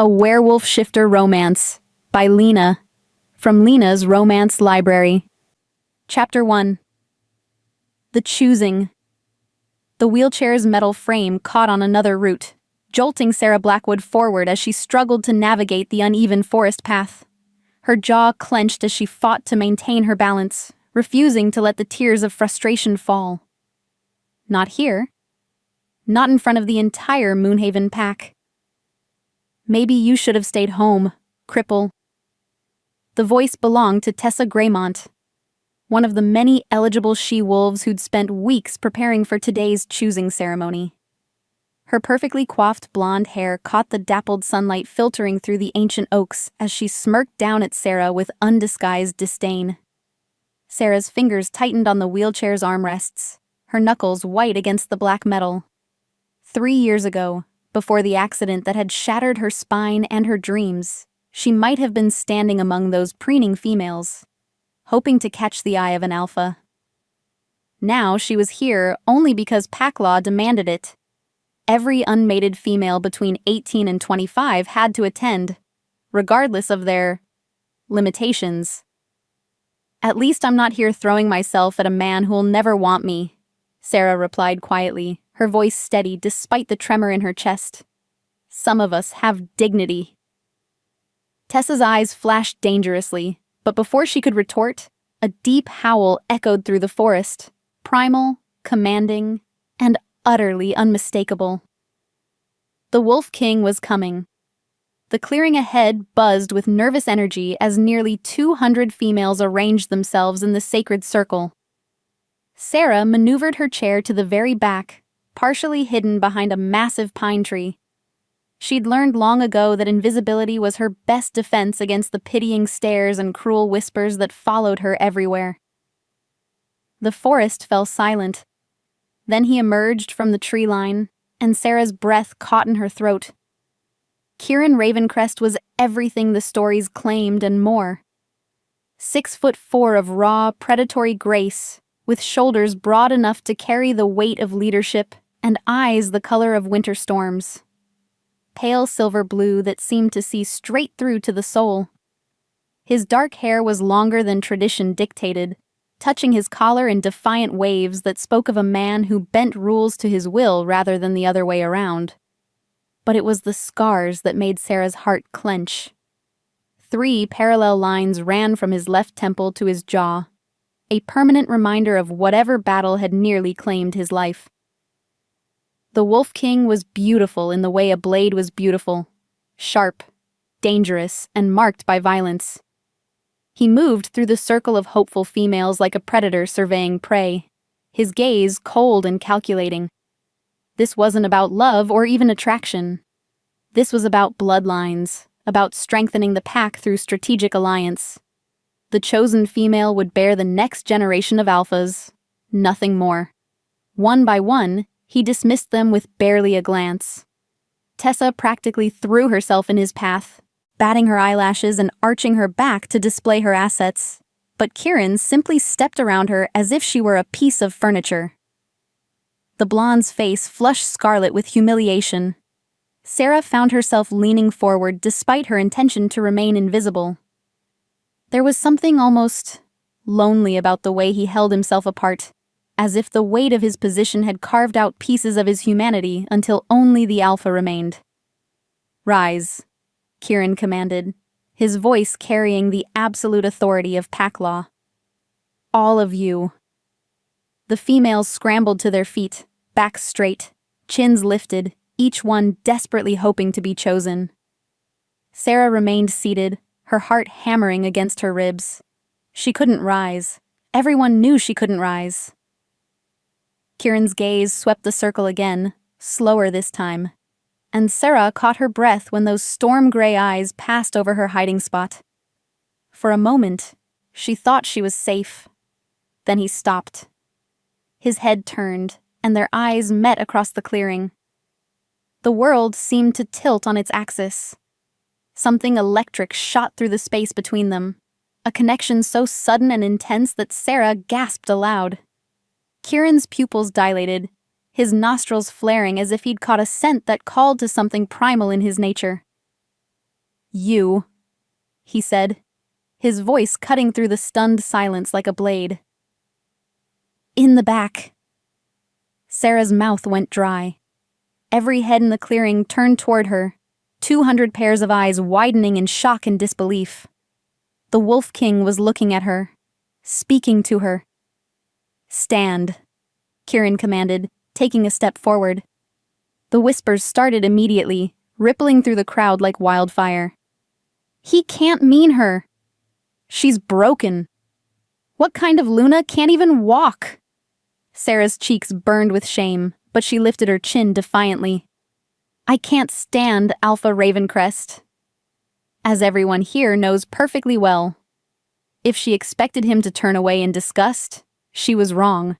A Werewolf Shifter Romance by Lena, from Lena's Romance Library. Chapter 1. The Choosing. The wheelchair's metal frame caught on another root, jolting Sarah Blackwood forward as she struggled to navigate the uneven forest path. Her jaw clenched as she fought to maintain her balance, refusing to let the tears of frustration fall. Not here. Not in front of the entire Moonhaven pack. Maybe you should have stayed home, Cripple. The voice belonged to Tessa Graymont, one of the many eligible she-wolves who'd spent weeks preparing for today's choosing ceremony. Her perfectly coiffed blonde hair caught the dappled sunlight filtering through the ancient oaks as she smirked down at Sarah with undisguised disdain. Sarah's fingers tightened on the wheelchair's armrests, her knuckles white against the black metal. 3 years ago, before the accident that had shattered her spine and her dreams, she might have been standing among those preening females, hoping to catch the eye of an alpha. Now she was here only because pack law demanded it. Every unmated female between 18 and 25 had to attend, regardless of their limitations. "At least I'm not here throwing myself at a man who'll never want me," Sarah replied quietly, her voice steady despite the tremor in her chest. "Some of us have dignity." Tessa's eyes flashed dangerously, but before she could retort, a deep howl echoed through the forest, primal, commanding, and utterly unmistakable. The Wolf King was coming. The clearing ahead buzzed with nervous energy as nearly 200 females arranged themselves in the sacred circle. Sarah maneuvered her chair to the very back, partially hidden behind a massive pine tree. She'd learned long ago that invisibility was her best defense against the pitying stares and cruel whispers that followed her everywhere. The forest fell silent. Then he emerged from the tree line, and Sarah's breath caught in her throat. Kieran Ravencrest was everything the stories claimed and more. 6'4" of raw, predatory grace, with shoulders broad enough to carry the weight of leadership and eyes the color of winter storms. Pale silver blue that seemed to see straight through to the soul. His dark hair was longer than tradition dictated, touching his collar in defiant waves that spoke of a man who bent rules to his will rather than the other way around. But it was the scars that made Sarah's heart clench. 3 parallel lines ran from his left temple to his jaw, a permanent reminder of whatever battle had nearly claimed his life. The Wolf King was beautiful in the way a blade was beautiful, sharp, dangerous, and marked by violence. He moved through the circle of hopeful females like a predator surveying prey, his gaze cold and calculating. This wasn't about love or even attraction. This was about bloodlines, about strengthening the pack through strategic alliance. The chosen female would bear the next generation of alphas, nothing more. One by one, he dismissed them with barely a glance. Tessa practically threw herself in his path, batting her eyelashes and arching her back to display her assets, but Kieran simply stepped around her as if she were a piece of furniture. The blonde's face flushed scarlet with humiliation. Sarah found herself leaning forward despite her intention to remain invisible. There was something almost lonely about the way he held himself apart, as if the weight of his position had carved out pieces of his humanity until only the alpha remained. "Rise," Kieran commanded, his voice carrying the absolute authority of pack law. "All of you." The females scrambled to their feet, backs straight, chins lifted, each one desperately hoping to be chosen. Sarah remained seated, her heart hammering against her ribs. She couldn't rise. Everyone knew she couldn't rise. Kieran's gaze swept the circle again, slower this time, and Sarah caught her breath when those storm-gray eyes passed over her hiding spot. For a moment, she thought she was safe. Then he stopped. His head turned, and their eyes met across the clearing. The world seemed to tilt on its axis. Something electric shot through the space between them, a connection so sudden and intense that Sarah gasped aloud. Kieran's pupils dilated, his nostrils flaring as if he'd caught a scent that called to something primal in his nature. You, he said, his voice cutting through the stunned silence like a blade. In the back. Sarah's mouth went dry. Every head in the clearing turned toward her, 200 pairs of eyes widening in shock and disbelief. The Wolf King was looking at her, speaking to her. Stand, Kieran commanded, taking a step forward. The whispers started immediately, rippling through the crowd like wildfire. He can't mean her. She's broken. What kind of Luna can't even walk? Sarah's cheeks burned with shame, but she lifted her chin defiantly. I can't stand Alpha Ravencrest. As everyone here knows perfectly well. If she expected him to turn away in disgust, she was wrong.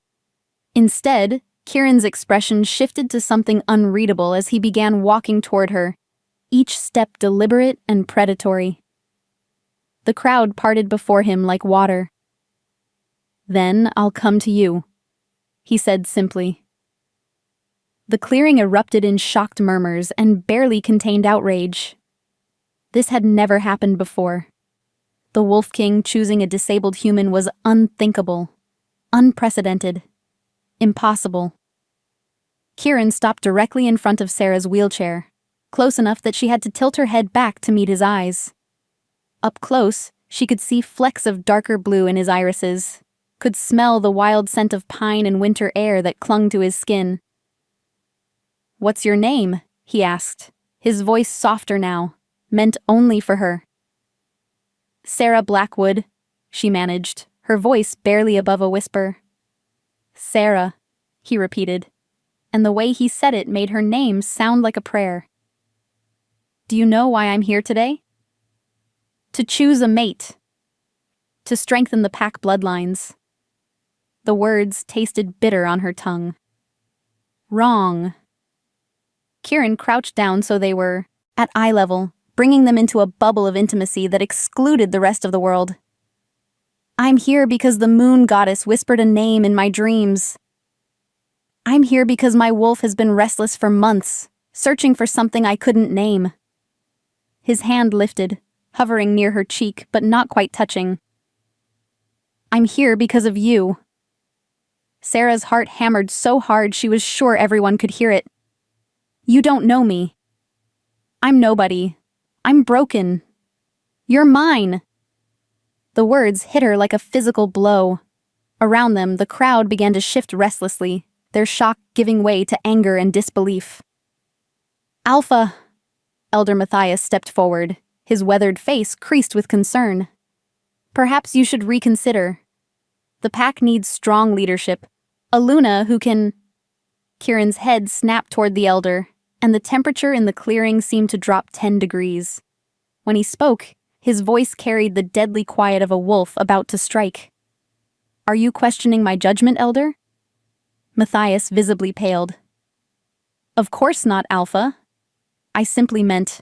Instead, Kieran's expression shifted to something unreadable as he began walking toward her, each step deliberate and predatory. The crowd parted before him like water. Then I'll come to you, he said simply. The clearing erupted in shocked murmurs and barely contained outrage. This had never happened before. The Wolf King choosing a disabled human was unthinkable, unprecedented, impossible. Kieran stopped directly in front of Sarah's wheelchair, close enough that she had to tilt her head back to meet his eyes. Up close, she could see flecks of darker blue in his irises, could smell the wild scent of pine and winter air that clung to his skin. What's your name? He asked, his voice softer now, meant only for her. Sarah Blackwood, she managed, her voice barely above a whisper. Sarah, he repeated, and the way he said it made her name sound like a prayer. Do you know why I'm here today? To choose a mate. To strengthen the pack bloodlines. The words tasted bitter on her tongue. Wrong. Kieran crouched down so they were at eye level, bringing them into a bubble of intimacy that excluded the rest of the world. I'm here because the moon goddess whispered a name in my dreams. I'm here because my wolf has been restless for months, searching for something I couldn't name. His hand lifted, hovering near her cheek but not quite touching. I'm here because of you. Sarah's heart hammered so hard she was sure everyone could hear it. You don't know me. I'm nobody. I'm broken. You're mine. The words hit her like a physical blow. Around them, the crowd began to shift restlessly, their shock giving way to anger and disbelief. Alpha! Elder Matthias stepped forward, his weathered face creased with concern. Perhaps you should reconsider. The pack needs strong leadership, a Luna who can... Kieran's head snapped toward the elder, and the temperature in the clearing seemed to drop 10 degrees. When he spoke, his voice carried the deadly quiet of a wolf about to strike. Are you questioning my judgment, Elder? Matthias visibly paled. Of course not, Alpha. I simply meant...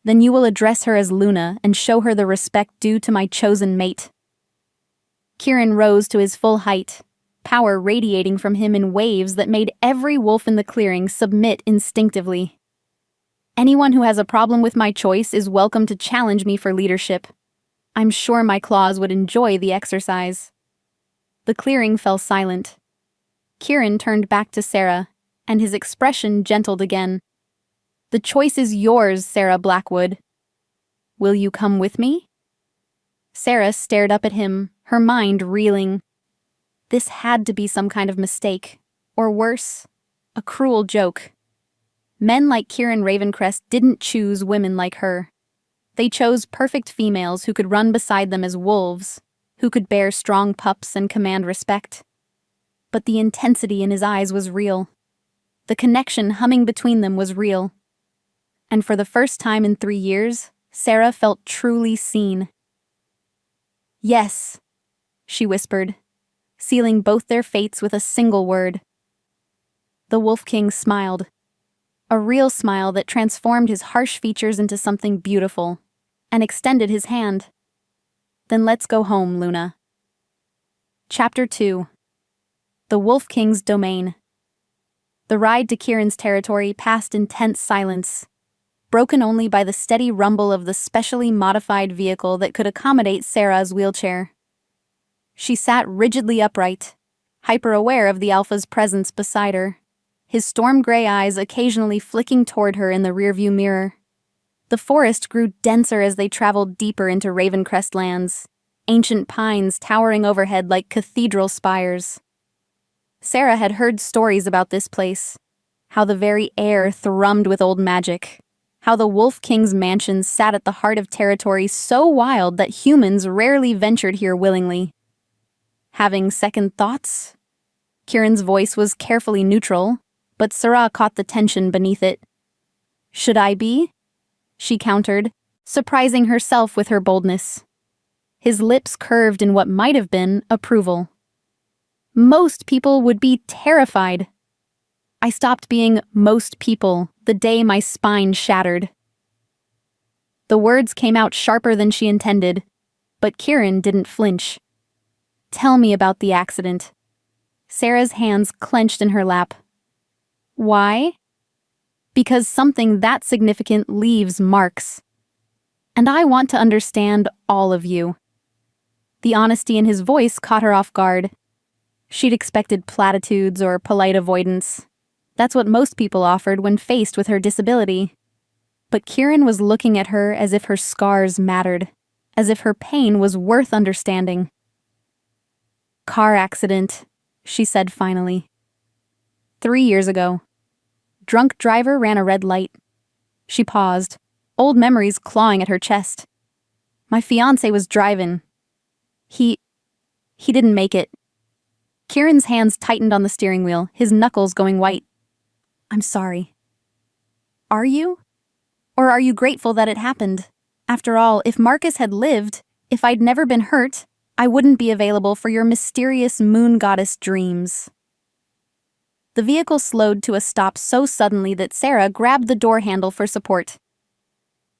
Then you will address her as Luna and show her the respect due to my chosen mate. Kieran rose to his full height, power radiating from him in waves that made every wolf in the clearing submit instinctively. Anyone who has a problem with my choice is welcome to challenge me for leadership. I'm sure my claws would enjoy the exercise. The clearing fell silent. Kieran turned back to Sarah, and his expression gentled again. The choice is yours, Sarah Blackwood. Will you come with me? Sarah stared up at him, her mind reeling. This had to be some kind of mistake, or worse, a cruel joke. Men like Kieran Ravencrest didn't choose women like her. They chose perfect females who could run beside them as wolves, who could bear strong pups and command respect. But the intensity in his eyes was real. The connection humming between them was real. And for the first time in 3 years, Sarah felt truly seen. Yes, she whispered, sealing both their fates with a single word. The Wolf King smiled. A real smile that transformed his harsh features into something beautiful, and extended his hand. Then let's go home, Luna. Chapter 2. The Wolf King's Domain. The ride to Kieran's territory passed in tense silence. broken only by the steady rumble of the specially modified vehicle that could accommodate Sarah's wheelchair. She sat rigidly upright, hyper-aware of the Alpha's presence beside her, his storm-gray eyes occasionally flicking toward her in the rearview mirror. The forest grew denser as they traveled deeper into Ravencrest lands, ancient pines towering overhead like cathedral spires. Sarah had heard stories about this place, how the very air thrummed with old magic, how the Wolf King's mansion sat at the heart of territory so wild that humans rarely ventured here willingly. Having second thoughts? Kieran's voice was carefully neutral, but Sarah caught the tension beneath it. "Should I be?" she countered, surprising herself with her boldness. His lips curved in what might have been approval. "Most people would be terrified." I stopped being most people the day my spine shattered. The words came out sharper than she intended, but Kieran didn't flinch. "Tell me about the accident." Sarah's hands clenched in her lap. "Why?" "Because something that significant leaves marks. And I want to understand all of you." The honesty in his voice caught her off guard. She'd expected platitudes or polite avoidance. That's what most people offered when faced with her disability. But Kieran was looking at her as if her scars mattered, as if her pain was worth understanding. "Car accident," she said finally. 3 years ago. Drunk driver ran a red light. She paused, old memories clawing at her chest. "My fiancé was driving. He didn't make it." Kieran's hands tightened on the steering wheel, his knuckles going white. "I'm sorry." "Are you? Or are you grateful that it happened? After all, if Marcus had lived, if I'd never been hurt, I wouldn't be available for your mysterious moon goddess dreams." The vehicle slowed to a stop so suddenly that Sarah grabbed the door handle for support.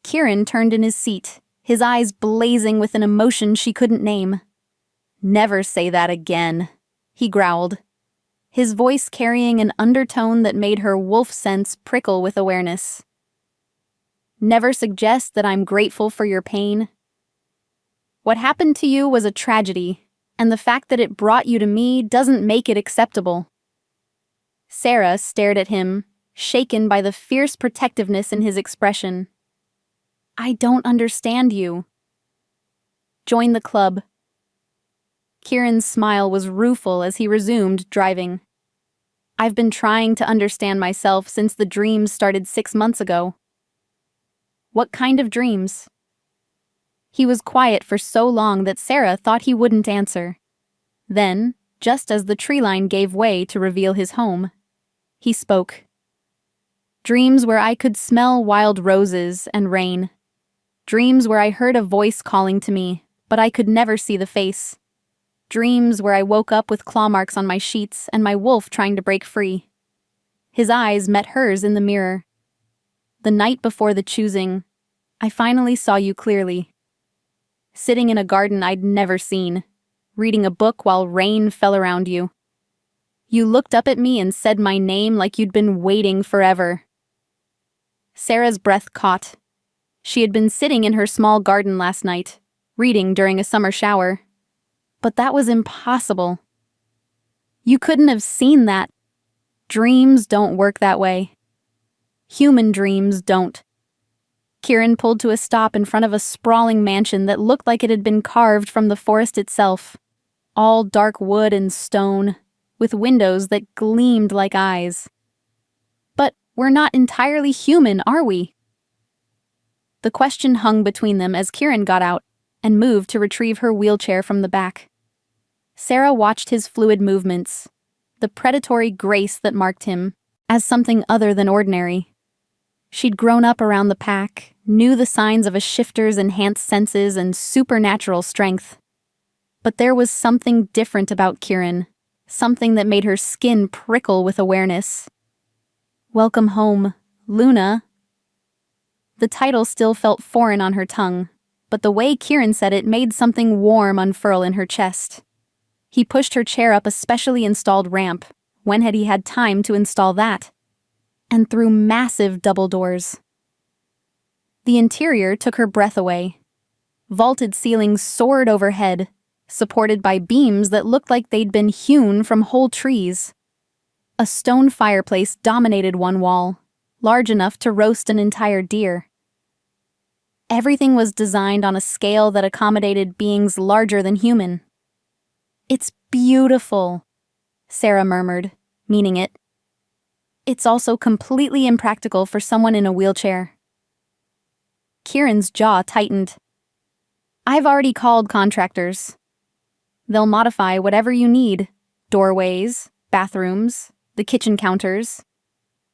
Kieran turned in his seat, his eyes blazing with an emotion she couldn't name. "Never say that again," he growled, his voice carrying an undertone that made her wolf sense prickle with awareness. "Never suggest that I'm grateful for your pain. What happened to you was a tragedy, and the fact that it brought you to me doesn't make it acceptable." Sarah stared at him, shaken by the fierce protectiveness in his expression. "I don't understand you." "Join the club." Kieran's smile was rueful as he resumed driving. "I've been trying to understand myself since the dreams started 6 months ago." "What kind of dreams?" He was quiet for so long that Sarah thought he wouldn't answer. Then, just as the tree line gave way to reveal his home, he spoke. "Dreams where I could smell wild roses and rain. Dreams where I heard a voice calling to me, but I could never see the face. Dreams where I woke up with claw marks on my sheets and my wolf trying to break free." His eyes met hers in the mirror. "The night before the choosing, I finally saw you clearly. Sitting in a garden I'd never seen, reading a book while rain fell around you. You looked up at me and said my name like you'd been waiting forever." Sarah's breath caught. She had been sitting in her small garden last night, reading during a summer shower. But that was impossible. "You couldn't have seen that. Dreams don't work that way. Human dreams don't." Kieran pulled to a stop in front of a sprawling mansion that looked like it had been carved from the forest itself. All dark wood and stone, with windows that gleamed like eyes. "But we're not entirely human, are we?" The question hung between them as Kieran got out and moved to retrieve her wheelchair from the back. Sarah watched his fluid movements, the predatory grace that marked him, as something other than ordinary. She'd grown up around the pack, knew the signs of a shifter's enhanced senses and supernatural strength. But there was something different about Kieran, something that made her skin prickle with awareness. "Welcome home, Luna." The title still felt foreign on her tongue, but the way Kieran said it made something warm unfurl in her chest. He pushed her chair up a specially installed ramp. When had he had time to install that? And through massive double doors. The interior took her breath away. Vaulted ceilings soared overhead, supported by beams that looked like they'd been hewn from whole trees. A stone fireplace dominated one wall, large enough to roast an entire deer. Everything was designed on a scale that accommodated beings larger than human. "It's beautiful," Sarah murmured, meaning it. "It's also completely impractical for someone in a wheelchair." Kieran's jaw tightened. "I've already called contractors. They'll modify whatever you need. Doorways, bathrooms, the kitchen counters.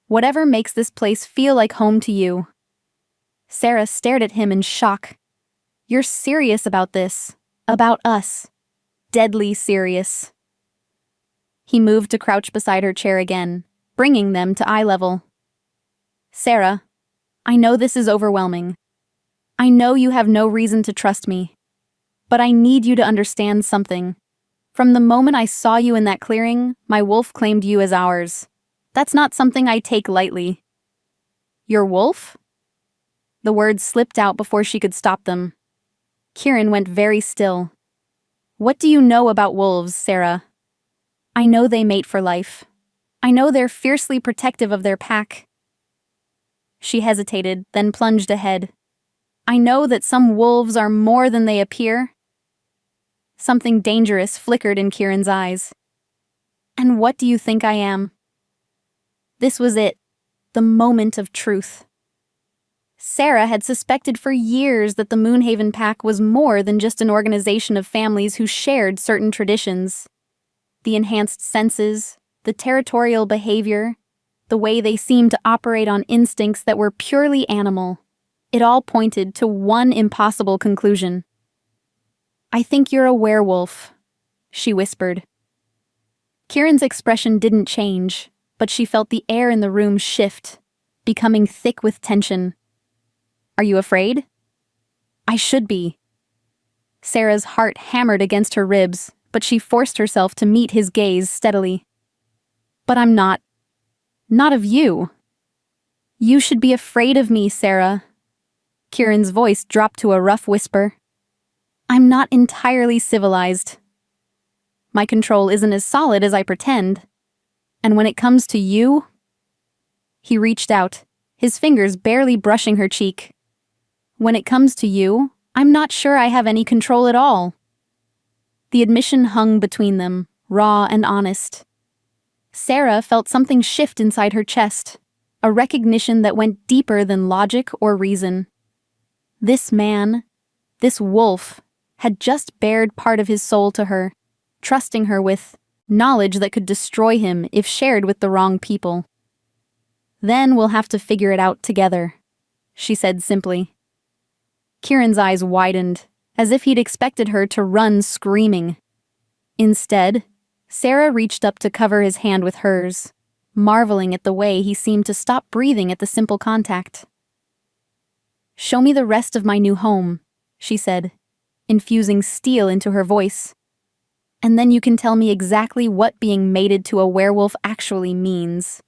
Whatever makes this place feel like home to you." Sarah stared at him in shock. "You're serious about this? About us? Deadly serious." He moved to crouch beside her chair again, bringing them to eye level. "Sarah, I know this is overwhelming. I know you have no reason to trust me. But I need you to understand something. From the moment I saw you in that clearing, my wolf claimed you as ours. That's not something I take lightly." "Your wolf?" The words slipped out before she could stop them. Kieran went very still. "What do you know about wolves, Sarah?" "I know they mate for life. I know they're fiercely protective of their pack." She hesitated, then plunged ahead. "I know that some wolves are more than they appear." Something dangerous flickered in Kieran's eyes. "And what do you think I am?" This was it, the moment of truth. Sarah had suspected for years that the Moonhaven Pack was more than just an organization of families who shared certain traditions. The enhanced senses, the territorial behavior, the way they seemed to operate on instincts that were purely animal. It all pointed to one impossible conclusion. "I think you're a werewolf," she whispered. Kieran's expression didn't change, but she felt the air in the room shift, becoming thick with tension. "Are you afraid?" "I should be." Sarah's heart hammered against her ribs, but she forced herself to meet his gaze steadily. "But I'm not. Not of you." "You should be afraid of me, Sarah." Kieran's voice dropped to a rough whisper. "I'm not entirely civilized. My control isn't as solid as I pretend. And when it comes to you..." He reached out, his fingers barely brushing her cheek. "When it comes to you, I'm not sure I have any control at all." The admission hung between them, raw and honest. Sarah felt something shift inside her chest, a recognition that went deeper than logic or reason. This man, this wolf, had just bared part of his soul to her, trusting her with knowledge that could destroy him if shared with the wrong people. "Then we'll have to figure it out together," she said simply. Kieran's eyes widened, as if he'd expected her to run screaming. Instead, Sarah reached up to cover his hand with hers, marveling at the way he seemed to stop breathing at the simple contact. "Show me the rest of my new home," she said, infusing steel into her voice. "And then you can tell me exactly what being mated to a werewolf actually means."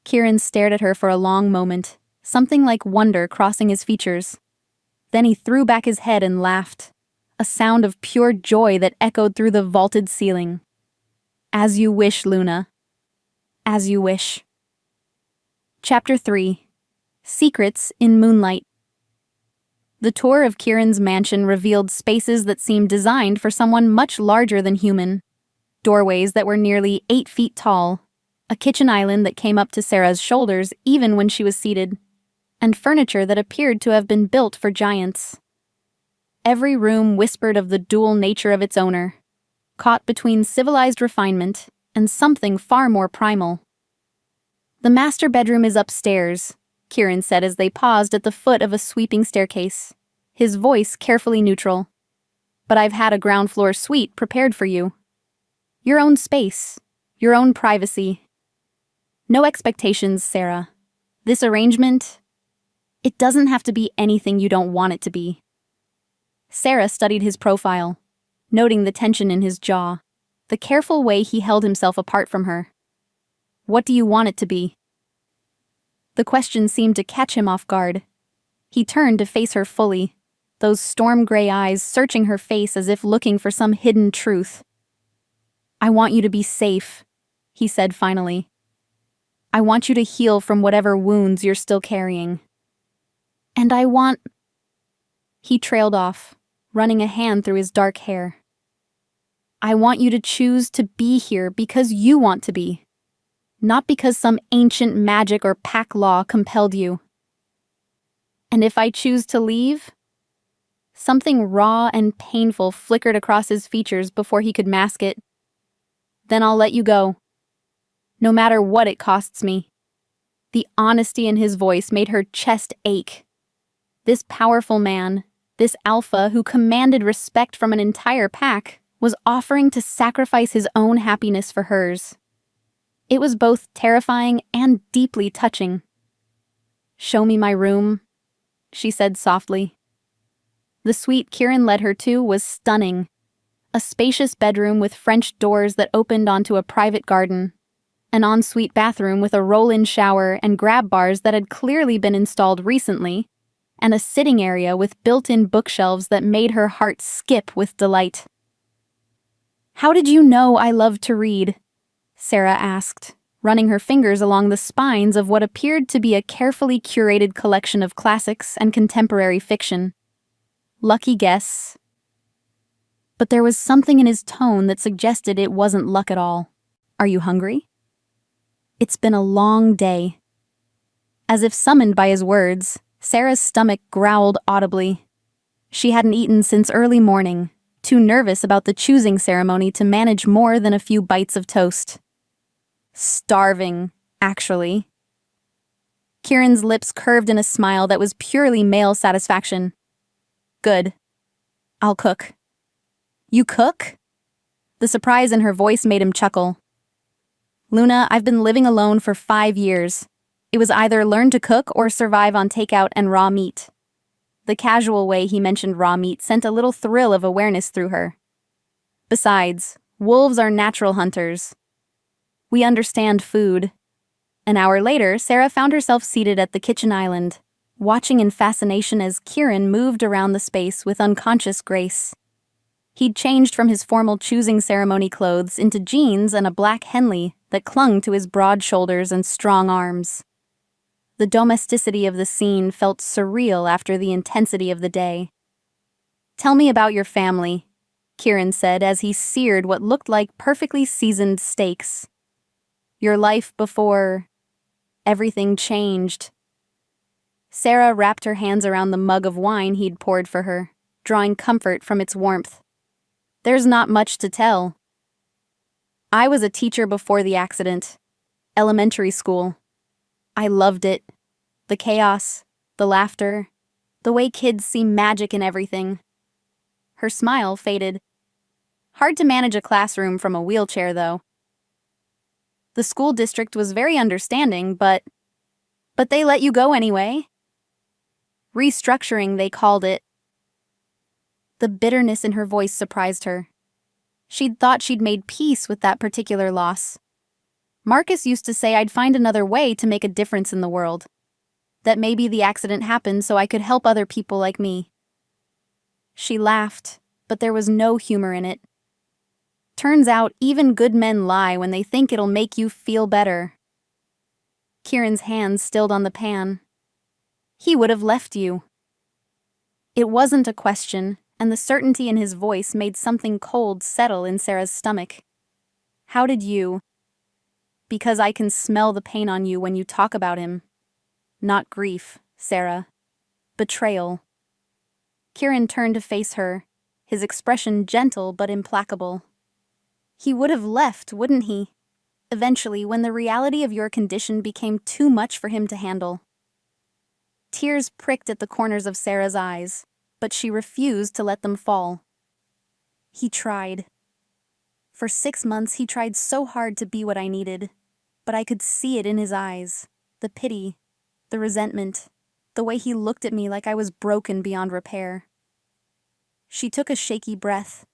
Kieran stared at her for a long moment, something like wonder crossing his features. Then he threw back his head and laughed, a sound of pure joy that echoed through the vaulted ceiling. "As you wish, Luna. As you wish." Chapter 3. Secrets in Moonlight. The tour of Kieran's mansion revealed spaces that seemed designed for someone much larger than human. Doorways that were nearly 8 feet tall, a kitchen island that came up to Sarah's shoulders even when she was seated, and furniture that appeared to have been built for giants. Every room whispered of the dual nature of its owner, caught between civilized refinement and something far more primal. "The master bedroom is upstairs," Kieran said as they paused at the foot of a sweeping staircase, his voice carefully neutral. "But I've had a ground floor suite prepared for you. Your own space, your own privacy. No expectations, Sarah. This arrangement, it doesn't have to be anything you don't want it to be." Sarah studied his profile, noting the tension in his jaw, the careful way he held himself apart from her. "What do you want it to be?" The question seemed to catch him off guard. He turned to face her fully, those storm-gray eyes searching her face as if looking for some hidden truth. "I want you to be safe," he said finally. "I want you to heal from whatever wounds you're still carrying. And I want—" He trailed off, running a hand through his dark hair. "I want you to choose to be here because you want to be, not because some ancient magic or pack law compelled you. And if I choose to leave—" Something raw and painful flickered across his features before he could mask it. "Then I'll let you go. No matter what it costs me." The honesty in his voice made her chest ache. This powerful man, this alpha who commanded respect from an entire pack, was offering to sacrifice his own happiness for hers. It was both terrifying and deeply touching. "Show me my room," she said softly. The suite Kieran led her to was stunning. A spacious bedroom with French doors that opened onto a private garden. An ensuite bathroom with a roll-in shower and grab bars that had clearly been installed recently, and a sitting area with built-in bookshelves that made her heart skip with delight. "How did you know I loved to read?" Sarah asked, running her fingers along the spines of what appeared to be a carefully curated collection of classics and contemporary fiction. "Lucky guess." But there was something in his tone that suggested it wasn't luck at all. "Are you hungry?" "It's been a long day." As if summoned by his words, Sarah's stomach growled audibly. She hadn't eaten since early morning, too nervous about the choosing ceremony to manage more than a few bites of toast. Starving, actually. Kieran's lips curved in a smile that was purely male satisfaction. "Good. I'll cook." "You cook?" The surprise in her voice made him chuckle. "Luna, I've been living alone for 5 years. It was either learn to cook or survive on takeout and raw meat." The casual way he mentioned raw meat sent a little thrill of awareness through her. "Besides, wolves are natural hunters. We understand food." An hour later, Sarah found herself seated at the kitchen island, watching in fascination as Kieran moved around the space with unconscious grace. He'd changed from his formal choosing ceremony clothes into jeans and a black Henley that clung to his broad shoulders and strong arms. The domesticity of the scene felt surreal after the intensity of the day. "Tell me about your family," Kieran said as he seared what looked like perfectly seasoned steaks. "Your life before everything changed." Sarah wrapped her hands around the mug of wine he'd poured for her, drawing comfort from its warmth. "There's not much to tell. I was a teacher before the accident. Elementary school. I loved it. The chaos, the laughter, the way kids see magic in everything." Her smile faded. "Hard to manage a classroom from a wheelchair, though. The school district was very understanding, but they let you go anyway. Restructuring, they called it." The bitterness in her voice surprised her. She'd thought she'd made peace with that particular loss. Marcus used to say I'd find another way to make a difference in the world. That maybe the accident happened so I could help other people like me. She laughed, but there was no humor in it. "Turns out even good men lie when they think it'll make you feel better." Kieran's hands stilled on the pan. "He would have left you." It wasn't a question, and the certainty in his voice made something cold settle in Sarah's stomach. "How did you—" "Because I can smell the pain on you when you talk about him. Not grief, Sarah. Betrayal." Kieran turned to face her, his expression gentle but implacable. "He would have left, wouldn't he? Eventually, when the reality of your condition became too much for him to handle." Tears pricked at the corners of Sarah's eyes, but she refused to let them fall. "He tried. For 6 months he tried so hard to be what I needed, but I could see it in his eyes, the pity, the resentment, the way he looked at me like I was broken beyond repair." She took a shaky breath.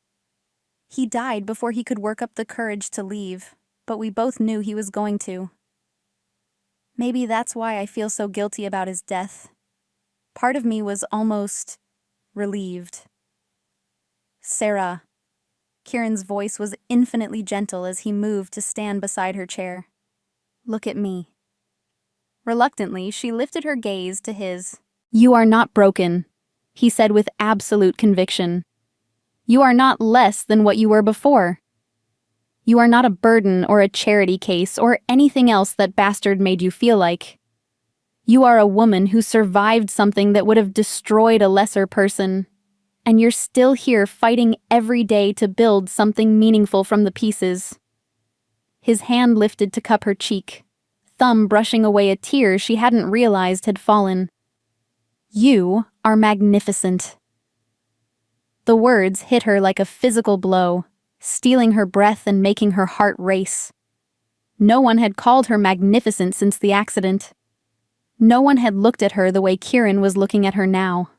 "He died before he could work up the courage to leave, but we both knew he was going to. Maybe that's why I feel so guilty about his death. Part of me was almost relieved. Sarah. Kieran's voice was infinitely gentle as he moved to stand beside her chair. Look at me. Reluctantly, she lifted her gaze to his. You are not broken, he said with absolute conviction. You are not less than what you were before. You are not a burden or a charity case or anything else that bastard made you feel like. You are a woman who survived something that would have destroyed a lesser person. And you're still here fighting every day to build something meaningful from the pieces. His hand lifted to cup her cheek, thumb brushing away a tear she hadn't realized had fallen. You are magnificent. The words hit her like a physical blow, stealing her breath and making her heart race. No one had called her magnificent since the accident. No one had looked at her the way Kieran was looking at her now.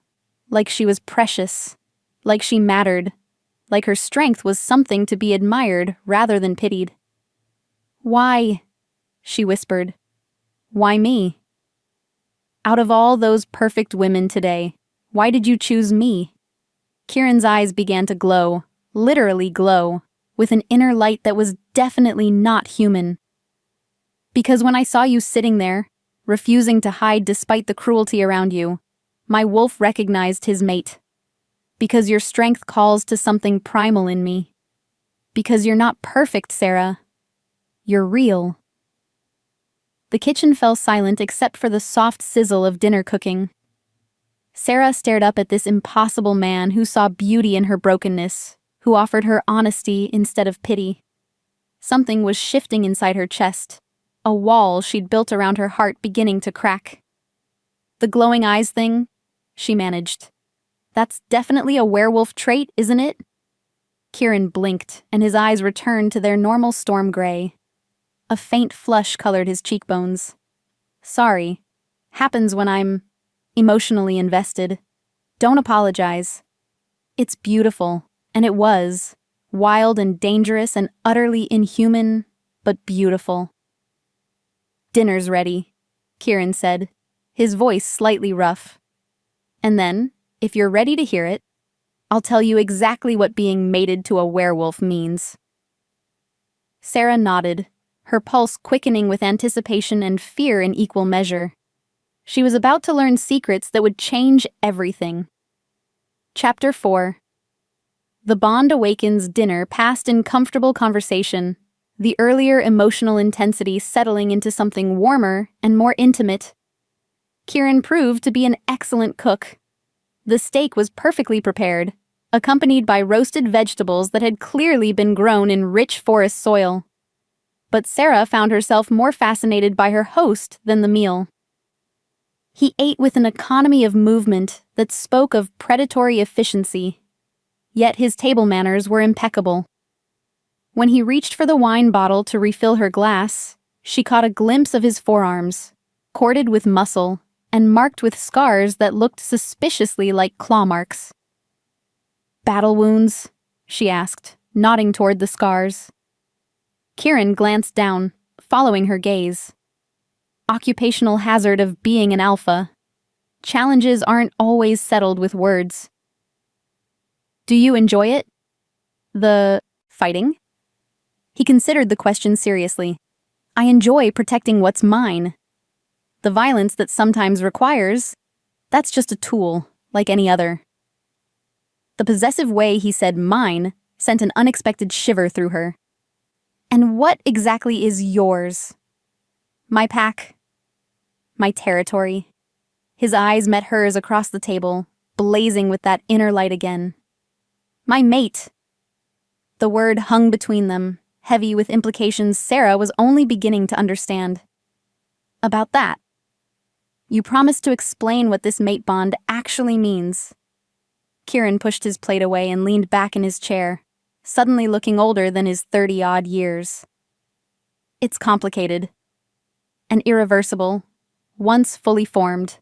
Like she was precious, like she mattered, like her strength was something to be admired rather than pitied. Why? She whispered. Why me? Out of all those perfect women today, why did you choose me? Kieran's eyes began to glow, literally glow, with an inner light that was definitely not human. Because when I saw you sitting there, refusing to hide despite the cruelty around you, my wolf recognized his mate. Because your strength calls to something primal in me. Because you're not perfect, Sarah. You're real. The kitchen fell silent except for the soft sizzle of dinner cooking. Sarah stared up at this impossible man who saw beauty in her brokenness, who offered her honesty instead of pity. Something was shifting inside her chest, a wall she'd built around her heart beginning to crack. The glowing eyes thing? She managed. That's definitely a werewolf trait, isn't it? Kieran blinked, and his eyes returned to their normal storm gray. A faint flush colored his cheekbones. Sorry. Happens when I'm emotionally invested. Don't apologize. It's beautiful, and it was. Wild and dangerous and utterly inhuman, but beautiful. Dinner's ready, Kieran said, his voice slightly rough. And then, if you're ready to hear it, I'll tell you exactly what being mated to a werewolf means. Sarah nodded, her pulse quickening with anticipation and fear in equal measure. She was about to learn secrets that would change everything. Chapter 4. The Bond Awakens dinner passed in comfortable conversation, the earlier emotional intensity settling into something warmer and more intimate. Kieran proved to be an excellent cook. The steak was perfectly prepared, accompanied by roasted vegetables that had clearly been grown in rich forest soil. But Sarah found herself more fascinated by her host than the meal. He ate with an economy of movement that spoke of predatory efficiency, yet his table manners were impeccable. When he reached for the wine bottle to refill her glass, she caught a glimpse of his forearms, corded with muscle and marked with scars that looked suspiciously like claw marks. Battle wounds? She asked, nodding toward the scars. Kieran glanced down, following her gaze. Occupational hazard of being an alpha. Challenges aren't always settled with words. Do you enjoy it? The fighting? He considered the question seriously. I enjoy protecting what's mine. The violence that sometimes requires, that's just a tool, like any other. The possessive way he said mine sent an unexpected shiver through her. And what exactly is yours? My pack. My territory. His eyes met hers across the table, blazing with that inner light again. My mate. The word hung between them, heavy with implications Sarah was only beginning to understand. About that. You promised to explain what this mate bond actually means. Kieran pushed his plate away and leaned back in his chair, suddenly looking older than his 30-odd years. It's complicated. And irreversible, once fully formed.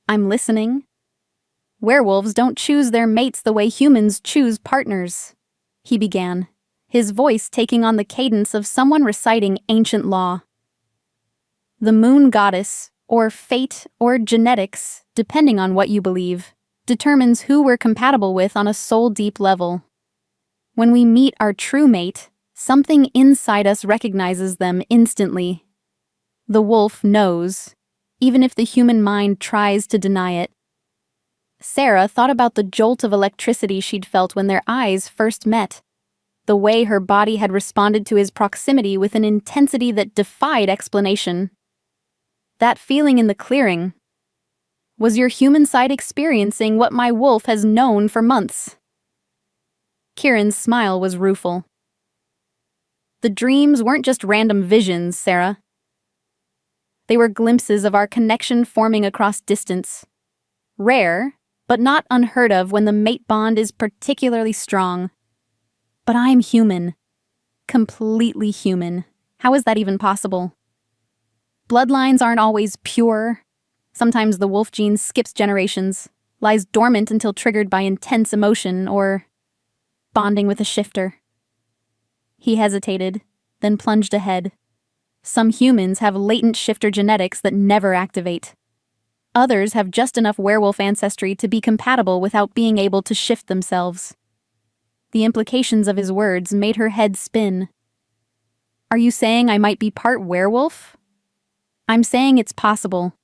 I'm listening. Werewolves don't choose their mates the way humans choose partners, he began, his voice taking on the cadence of someone reciting ancient law. The moon goddess, or fate, or genetics, depending on what you believe, determines who we're compatible with on a soul-deep level. When we meet our true mate, something inside us recognizes them instantly. The wolf knows, even if the human mind tries to deny it. Sarah thought about the jolt of electricity she'd felt when their eyes first met, the way her body had responded to his proximity with an intensity that defied explanation. That feeling in the clearing. Was your human side experiencing what my wolf has known for months? Kieran's smile was rueful. The dreams weren't just random visions, Sarah. They were glimpses of our connection forming across distance. Rare, but not unheard of when the mate bond is particularly strong. But I'm human. Completely human. How is that even possible? Bloodlines aren't always pure. Sometimes the wolf gene skips generations, lies dormant until triggered by intense emotion or bonding with a shifter. He hesitated, then plunged ahead. Some humans have latent shifter genetics that never activate. Others have just enough werewolf ancestry to be compatible without being able to shift themselves. The implications of his words made her head spin. Are you saying I might be part werewolf? I'm saying it's possible.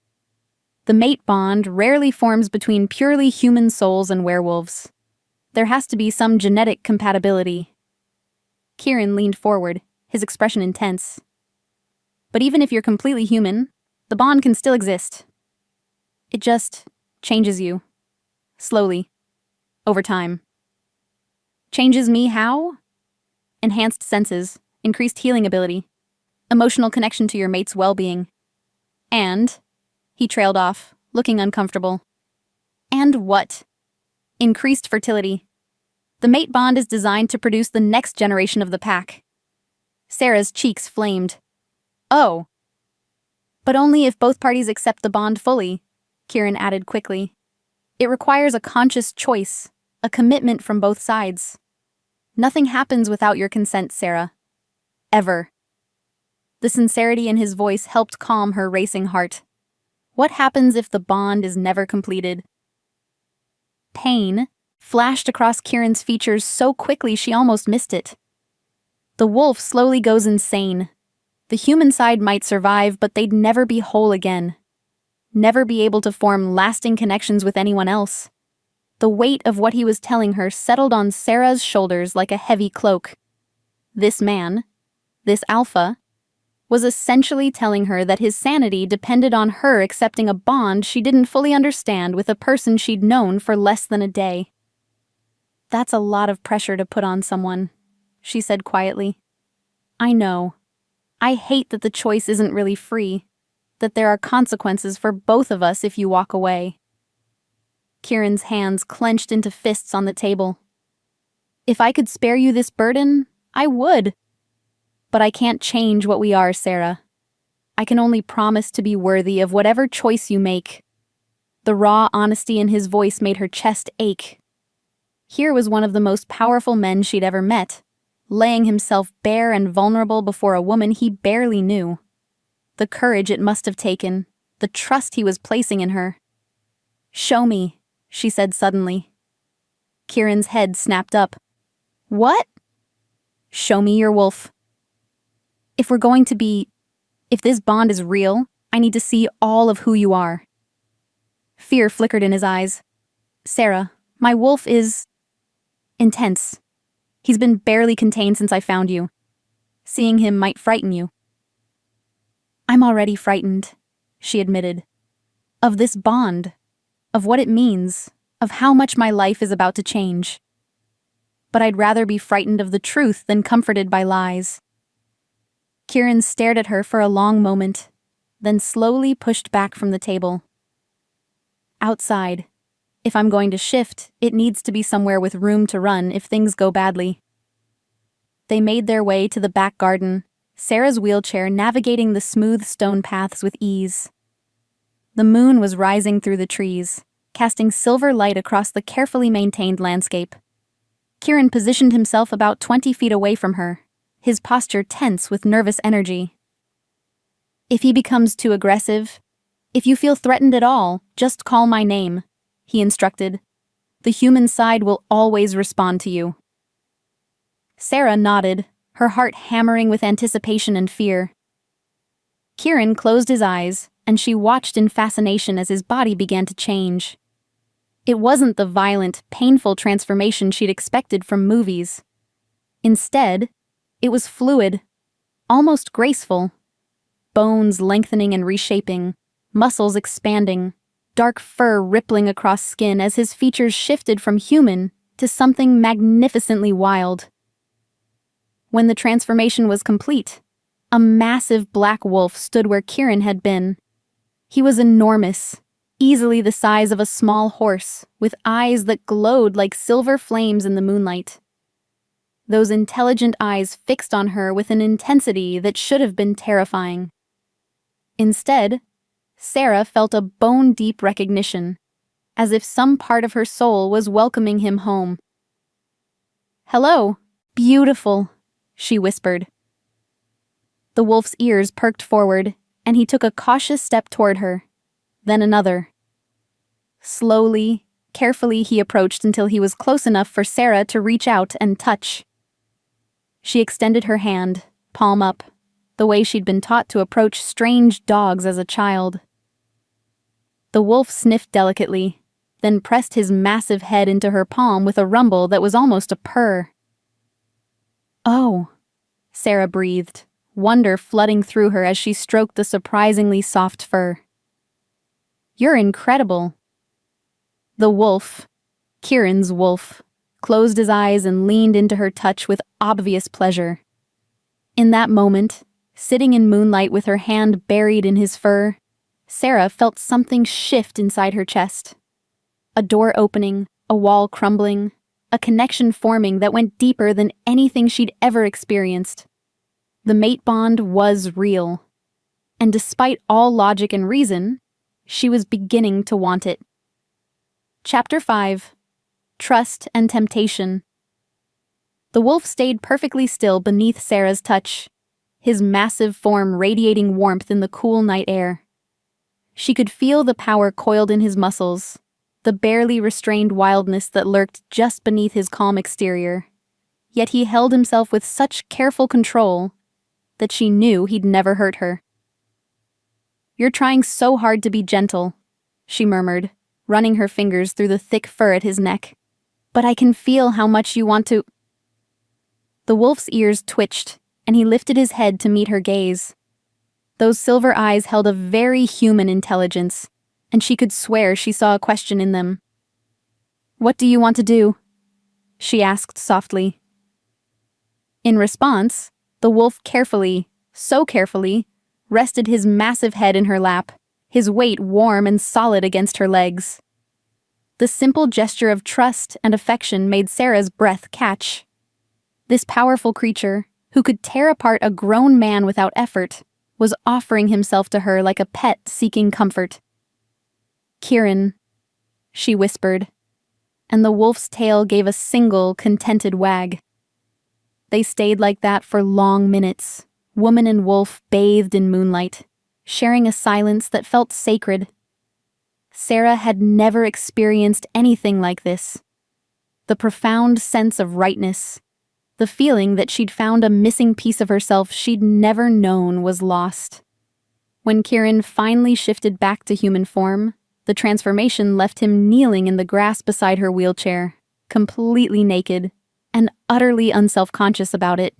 The mate bond rarely forms between purely human souls and werewolves. There has to be some genetic compatibility. Kieran leaned forward, his expression intense. But even if you're completely human, the bond can still exist. It just changes you. Slowly. Over time. Changes me how? Enhanced senses, increased healing ability, emotional connection to your mate's well-being. And, he trailed off, looking uncomfortable. And what? Increased fertility. The mate bond is designed to produce the next generation of the pack. Sarah's cheeks flamed. Oh. But only if both parties accept the bond fully, Kieran added quickly. It requires a conscious choice, a commitment from both sides. Nothing happens without your consent, Sarah. Ever. The sincerity in his voice helped calm her racing heart. What happens if the bond is never completed? Pain flashed across Kieran's features so quickly she almost missed it. The wolf slowly goes insane. The human side might survive, but they'd never be whole again. Never be able to form lasting connections with anyone else. The weight of what he was telling her settled on Sarah's shoulders like a heavy cloak. This man, this alpha, was essentially telling her that his sanity depended on her accepting a bond she didn't fully understand with a person she'd known for less than a day. That's a lot of pressure to put on someone, she said quietly. I know. I hate that the choice isn't really free, that there are consequences for both of us if you walk away. Kieran's hands clenched into fists on the table. If I could spare you this burden, I would. But I can't change what we are, Sarah. I can only promise to be worthy of whatever choice you make. The raw honesty in his voice made her chest ache. Here was one of the most powerful men she'd ever met, laying himself bare and vulnerable before a woman he barely knew. The courage it must have taken, the trust he was placing in her. Show me, she said suddenly. Kieran's head snapped up. What? Show me your wolf. If this bond is real, I need to see all of who you are. Fear flickered in his eyes. Sarah, my wolf is intense. He's been barely contained since I found you. Seeing him might frighten you. I'm already frightened, she admitted. Of this bond, of what it means, of how much my life is about to change. But I'd rather be frightened of the truth than comforted by lies. Kieran stared at her for a long moment, then slowly pushed back from the table. Outside. If I'm going to shift, it needs to be somewhere with room to run if things go badly. They made their way to the back garden, Sarah's wheelchair navigating the smooth stone paths with ease. The moon was rising through the trees, casting silver light across the carefully maintained landscape. Kieran positioned himself about 20 feet away from her, his posture tense with nervous energy. If he becomes too aggressive, If you feel threatened at all, just call my name, he instructed. The human side will always respond to you. Sarah nodded, her heart hammering with anticipation and fear. Kieran closed his eyes, and she watched in fascination as his body began to change. It wasn't the violent, painful transformation she'd expected from movies. Instead, it was fluid, almost graceful. Bones lengthening and reshaping, muscles expanding, dark fur rippling across skin as his features shifted from human to something magnificently wild. When the transformation was complete, a massive black wolf stood where Kieran had been. He was enormous, easily the size of a small horse, with eyes that glowed like silver flames in the moonlight. Those intelligent eyes fixed on her with an intensity that should have been terrifying. Instead, Sarah felt a bone-deep recognition, as if some part of her soul was welcoming him home. "Hello, beautiful," she whispered. The wolf's ears perked forward, and he took a cautious step toward her, then another. Slowly, carefully he approached until he was close enough for Sarah to reach out and touch. She extended her hand, palm up, the way she'd been taught to approach strange dogs as a child. The wolf sniffed delicately, then pressed his massive head into her palm with a rumble that was almost a purr. "Oh," Sarah breathed, wonder flooding through her as she stroked the surprisingly soft fur. "You're incredible." The wolf, Kieran's wolf, closed his eyes and leaned into her touch with obvious pleasure. In that moment, sitting in moonlight with her hand buried in his fur, Sarah felt something shift inside her chest. A door opening, a wall crumbling, a connection forming that went deeper than anything she'd ever experienced. The mate bond was real, and despite all logic and reason, she was beginning to want it. Chapter 5. Trust and Temptation. The wolf stayed perfectly still beneath Sarah's touch, his massive form radiating warmth in the cool night air. She could feel the power coiled in his muscles, the barely restrained wildness that lurked just beneath his calm exterior. Yet he held himself with such careful control that she knew he'd never hurt her. "You're trying so hard to be gentle," she murmured, running her fingers through the thick fur at his neck. "But I can feel how much you want to—" The wolf's ears twitched, and he lifted his head to meet her gaze. Those silver eyes held a very human intelligence, and she could swear she saw a question in them. "What do you want to do?" she asked softly. In response, the wolf carefully, so carefully, rested his massive head in her lap, his weight warm and solid against her legs. The simple gesture of trust and affection made Sarah's breath catch. This powerful creature, who could tear apart a grown man without effort, was offering himself to her like a pet seeking comfort. "Kieran," she whispered, and the wolf's tail gave a single, contented wag. They stayed like that for long minutes, woman and wolf bathed in moonlight, sharing a silence that felt sacred. Sarah had never experienced anything like this. The profound sense of rightness, the feeling that she'd found a missing piece of herself she'd never known was lost. When Kieran finally shifted back to human form, the transformation left him kneeling in the grass beside her wheelchair, completely naked, and utterly unselfconscious about it.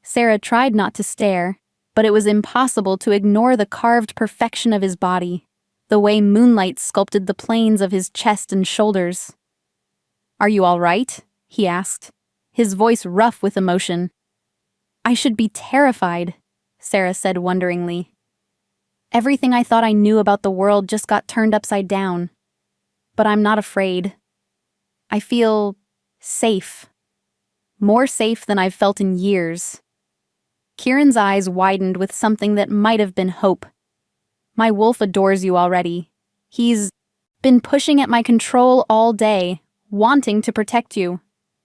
Sarah tried not to stare, but it was impossible to ignore the carved perfection of his body, the way moonlight sculpted the planes of his chest and shoulders. "Are you all right?" he asked, his voice rough with emotion. "I should be terrified," Sarah said wonderingly. "Everything I thought I knew about the world just got turned upside down. But I'm not afraid. I feel safe. More safe than I've felt in years." Kieran's eyes widened with something that might have been hope. "My wolf adores you already. He's been pushing at my control all day, wanting to protect you,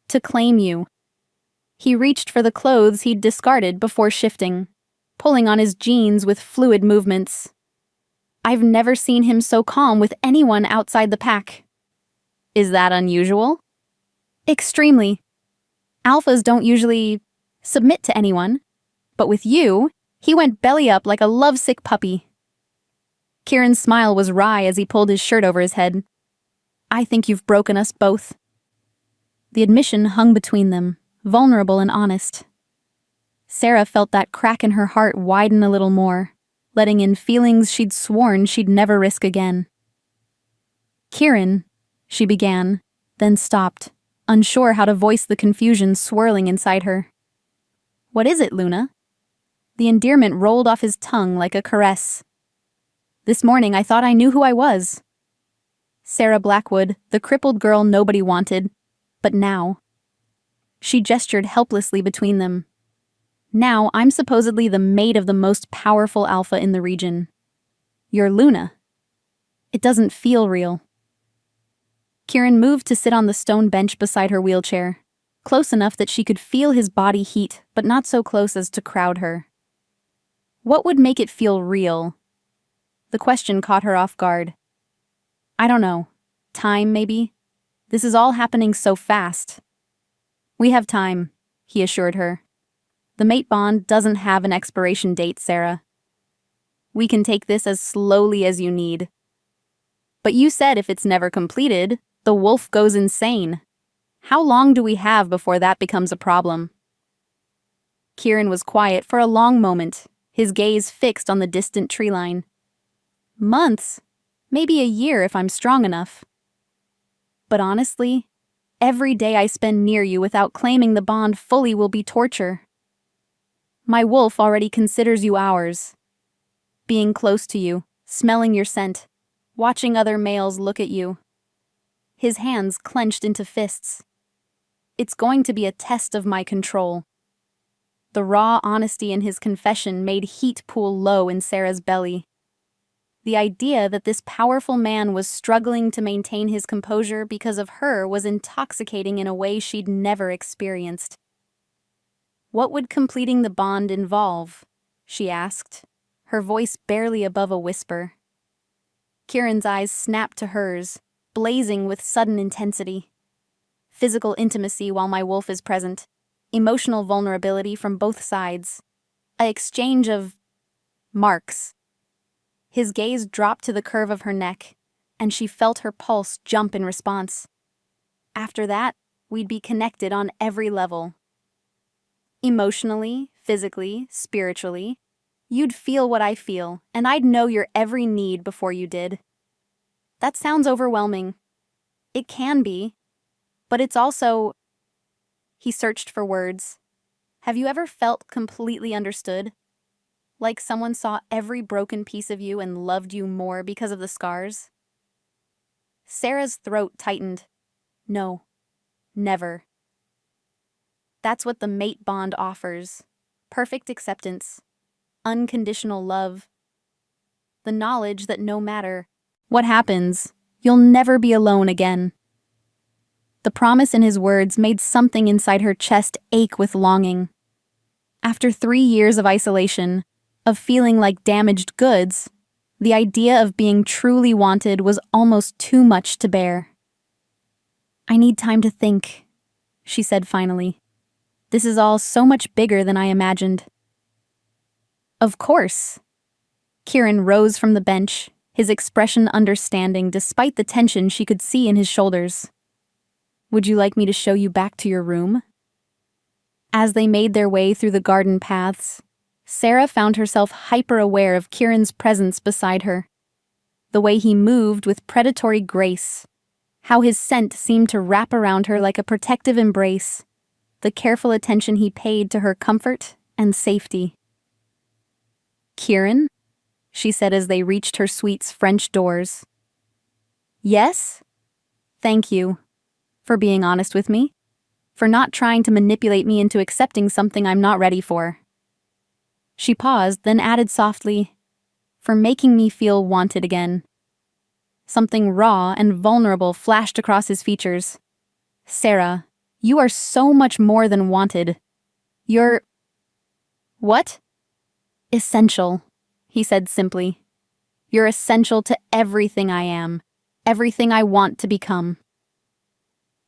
to claim you." He reached for the clothes he'd discarded before shifting, pulling on his jeans with fluid movements. I've never seen him so calm with anyone outside the pack. Is that unusual? Extremely. Alphas don't usually submit to anyone, but with you, he went belly up like a lovesick puppy. Kieran's smile was wry as he pulled his shirt over his head. I think you've broken us both. The admission hung between them, vulnerable and honest. Sarah felt that crack in her heart widen a little more, letting in feelings she'd sworn she'd never risk again. Kieran, she began, then stopped, unsure how to voice the confusion swirling inside her. What is it, Luna? The endearment rolled off his tongue like a caress. This morning I thought I knew who I was. Sarah Blackwood, the crippled girl nobody wanted, but now. She gestured helplessly between them. Now I'm supposedly the mate of the most powerful alpha in the region. You're Luna. It doesn't feel real. Kieran moved to sit on the stone bench beside her wheelchair, close enough that she could feel his body heat, but not so close as to crowd her. What would make it feel real? The question caught her off guard. I don't know. Time, maybe? This is all happening so fast. We have time, he assured her. The mate bond doesn't have an expiration date, Sarah. We can take this as slowly as you need. But you said if it's never completed, the wolf goes insane. How long do we have before that becomes a problem? Kieran was quiet for a long moment, his gaze fixed on the distant tree line. Months, maybe a year if I'm strong enough. But honestly, every day I spend near you without claiming the bond fully will be torture. My wolf already considers you ours. Being close to you, smelling your scent, watching other males look at you. His hands clenched into fists. It's going to be a test of my control. The raw honesty in his confession made heat pool low in Sarah's belly. The idea that this powerful man was struggling to maintain his composure because of her was intoxicating in a way she'd never experienced. What would completing the bond involve? She asked, her voice barely above a whisper. Kieran's eyes snapped to hers, blazing with sudden intensity. Physical intimacy while my wolf is present, emotional vulnerability from both sides, an exchange of marks. His gaze dropped to the curve of her neck, and she felt her pulse jump in response. After that, we'd be connected on every level. Emotionally, physically, spiritually, you'd feel what I feel, and I'd know your every need before you did. That sounds overwhelming. It can be, but it's also... He searched for words. Have you ever felt completely understood? Like someone saw every broken piece of you and loved you more because of the scars? Sarah's throat tightened. No, never. That's what the mate bond offers. Perfect acceptance. Unconditional love. The knowledge that no matter what happens, you'll never be alone again. The promise in his words made something inside her chest ache with longing. After 3 years of isolation, of feeling like damaged goods, the idea of being truly wanted was almost too much to bear. I need time to think, she said finally. This is all so much bigger than I imagined. Of course. Kieran rose from the bench, his expression understanding despite the tension she could see in his shoulders. Would you like me to show you back to your room? As they made their way through the garden paths, Sarah found herself hyper-aware of Kieran's presence beside her. The way he moved with predatory grace, how his scent seemed to wrap around her like a protective embrace, the careful attention he paid to her comfort and safety. Kieran? She said as they reached her suite's French doors. Yes? Thank you. For being honest with me. For not trying to manipulate me into accepting something I'm not ready for. She paused, then added softly, for making me feel wanted again. Something raw and vulnerable flashed across his features. Sarah, you are so much more than wanted. You're... What? Essential, he said simply. You're essential to everything I am, everything I want to become."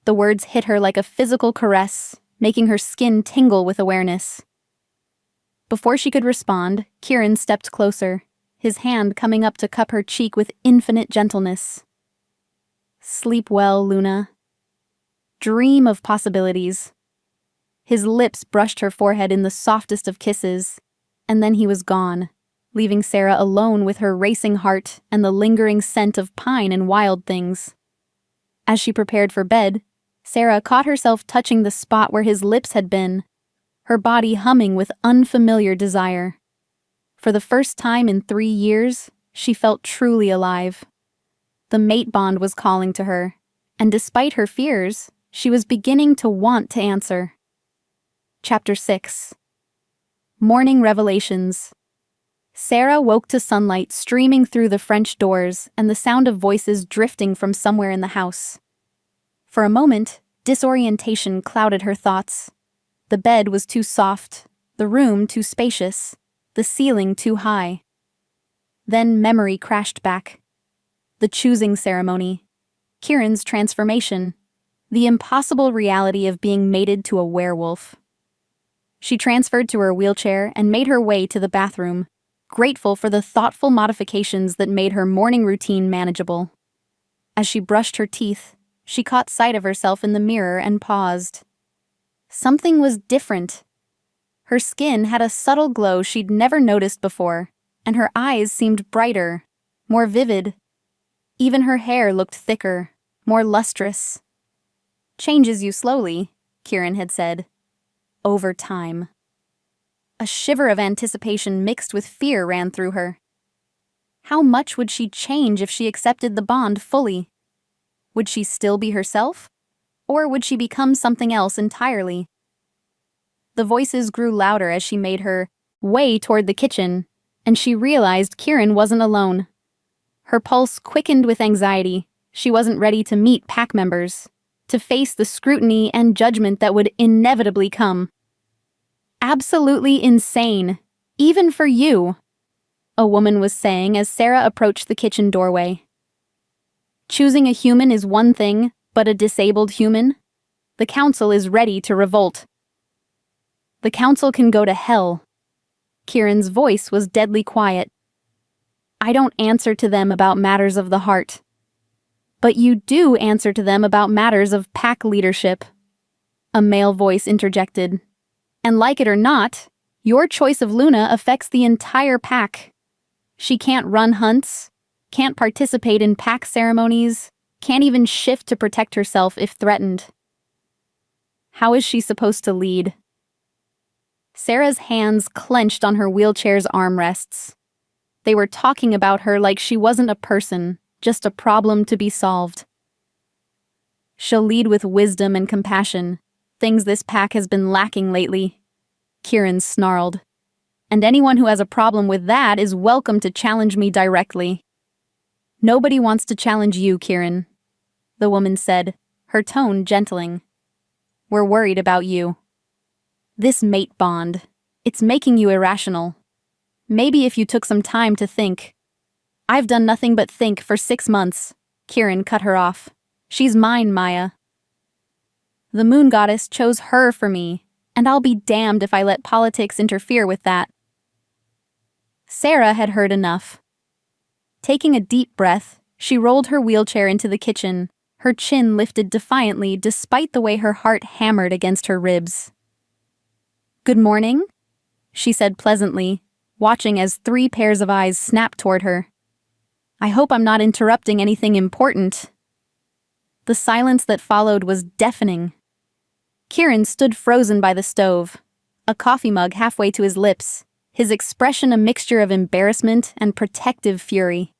The words hit her like a physical caress, making her skin tingle with awareness. Before she could respond, Kieran stepped closer, his hand coming up to cup her cheek with infinite gentleness. "Sleep well, Luna. Dream of possibilities." His lips brushed her forehead in the softest of kisses, and then he was gone, leaving Sarah alone with her racing heart and the lingering scent of pine and wild things. As she prepared for bed, Sarah caught herself touching the spot where his lips had been, her body humming with unfamiliar desire. For the first time in 3 years, she felt truly alive. The mate bond was calling to her, and despite her fears, she was beginning to want to answer. Chapter 6. Morning Revelations. Sarah woke to sunlight streaming through the French doors and the sound of voices drifting from somewhere in the house. For a moment, disorientation clouded her thoughts. The bed was too soft, the room too spacious, the ceiling too high. Then memory crashed back. The choosing ceremony, Kieran's transformation, the impossible reality of being mated to a werewolf. She transferred to her wheelchair and made her way to the bathroom, grateful for the thoughtful modifications that made her morning routine manageable. As she brushed her teeth, she caught sight of herself in the mirror and paused. Something was different. Her skin had a subtle glow she'd never noticed before, and her eyes seemed brighter, more vivid. Even her hair looked thicker, more lustrous. "Changes you slowly," Kieran had said. "Over time." A shiver of anticipation mixed with fear ran through her. How much would she change if she accepted the bond fully? Would she still be herself? Or would she become something else entirely? The voices grew louder as she made her way toward the kitchen, and she realized Kieran wasn't alone. Her pulse quickened with anxiety. She wasn't ready to meet pack members, to face the scrutiny and judgment that would inevitably come. "Absolutely insane, even for you," a woman was saying as Sarah approached the kitchen doorway. "Choosing a human is one thing, but a disabled human? The council is ready to revolt." "The council can go to hell." Kieran's voice was deadly quiet. "I don't answer to them about matters of the heart." "But you do answer to them about matters of pack leadership," a male voice interjected. "And like it or not, your choice of Luna affects the entire pack. She can't run hunts, can't participate in pack ceremonies, can't even shift to protect herself if threatened. How is she supposed to lead?" Sarah's hands clenched on her wheelchair's armrests. They were talking about her like she wasn't a person, just a problem to be solved. "She'll lead with wisdom and compassion, things this pack has been lacking lately," Kieran snarled. "And anyone who has a problem with that is welcome to challenge me directly." "Nobody wants to challenge you, Kieran," the woman said, her tone gentling. "We're worried about you. This mate bond, it's making you irrational. Maybe if you took some time to think." "I've done nothing but think for 6 months," Kieran cut her off. "She's mine, Maya. The moon goddess chose her for me, and I'll be damned if I let politics interfere with that." Sarah had heard enough. Taking a deep breath, she rolled her wheelchair into the kitchen, her chin lifted defiantly despite the way her heart hammered against her ribs. "Good morning," she said pleasantly, watching as 3 pairs of eyes snapped toward her. "I hope I'm not interrupting anything important." The silence that followed was deafening. Kieran stood frozen by the stove, a coffee mug halfway to his lips, his expression a mixture of embarrassment and protective fury.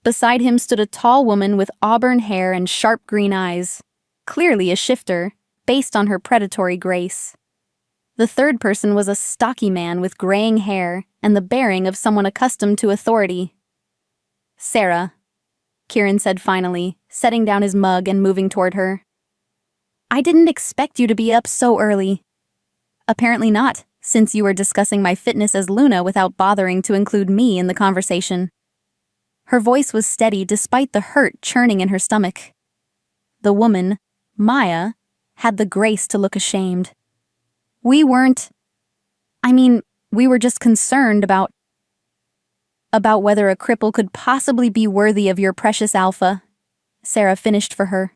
Beside him stood a tall woman with auburn hair and sharp green eyes, clearly a shifter, based on her predatory grace. The third person was a stocky man with graying hair and the bearing of someone accustomed to authority. "Sarah," Kieran said finally, setting down his mug and moving toward her. "I didn't expect you to be up so early." "Apparently not, since you were discussing my fitness as Luna without bothering to include me in the conversation." Her voice was steady despite the hurt churning in her stomach. The woman, Maya, had the grace to look ashamed. We were just concerned about whether a cripple could possibly be worthy of your precious alpha, Sarah finished for her.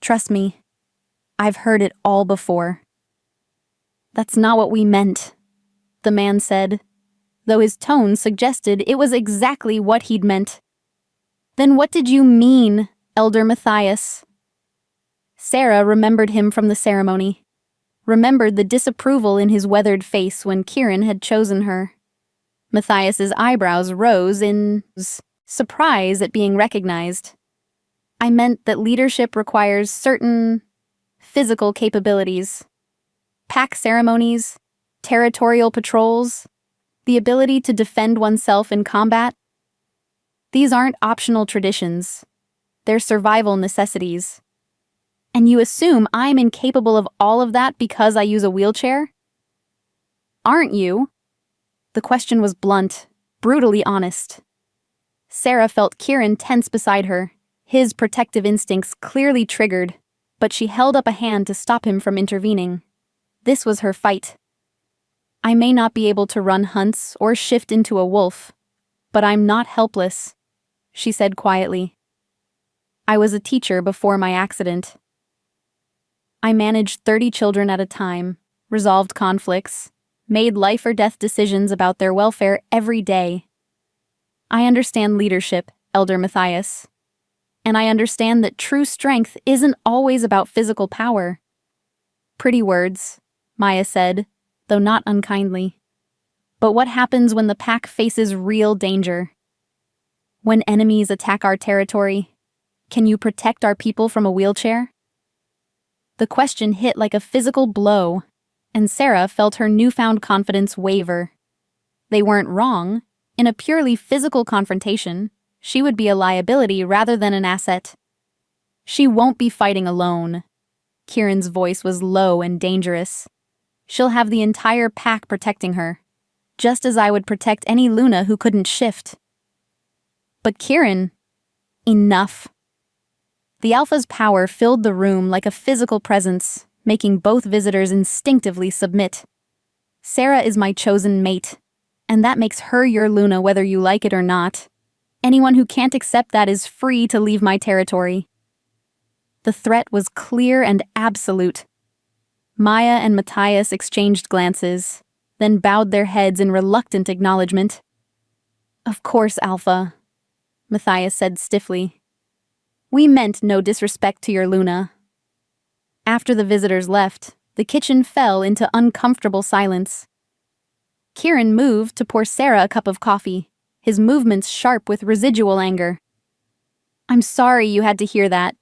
Trust me, I've heard it all before. That's not what we meant, the man said, though his tone suggested it was exactly what he'd meant. Then what did you mean, Elder Matthias? Sarah remembered him from the ceremony, remembered the disapproval in his weathered face when Kieran had chosen her. Matthias's eyebrows rose in surprise at being recognized. I meant that leadership requires certain physical capabilities. Pack ceremonies, territorial patrols, the ability to defend oneself in combat. These aren't optional traditions. They're survival necessities. And you assume I'm incapable of all of that because I use a wheelchair? Aren't you? The question was blunt, brutally honest. Sarah felt Kieran tense beside her, his protective instincts clearly triggered, but she held up a hand to stop him from intervening. This was her fight. I may not be able to run hunts or shift into a wolf, but I'm not helpless, she said quietly. I was a teacher before my accident. I managed 30 children at a time, resolved conflicts, made life or death decisions about their welfare every day. I understand leadership, Elder Matthias. And I understand that true strength isn't always about physical power. Pretty words, Maya said, though not unkindly. But what happens when the pack faces real danger? When enemies attack our territory, can you protect our people from a wheelchair? The question hit like a physical blow, and Sarah felt her newfound confidence waver. They weren't wrong. In a purely physical confrontation, she would be a liability rather than an asset. She won't be fighting alone. Kieran's voice was low and dangerous. She'll have the entire pack protecting her, just as I would protect any Luna who couldn't shift. But Kieran, enough. The Alpha's power filled the room like a physical presence, making both visitors instinctively submit. Sarah is my chosen mate, and that makes her your Luna whether you like it or not. Anyone who can't accept that is free to leave my territory. The threat was clear and absolute. Maya and Matthias exchanged glances, then bowed their heads in reluctant acknowledgement. Of course, Alpha, Matthias said stiffly. We meant no disrespect to your Luna. After the visitors left, the kitchen fell into uncomfortable silence. Kieran moved to pour Sarah a cup of coffee, his movements sharp with residual anger. I'm sorry you had to hear that,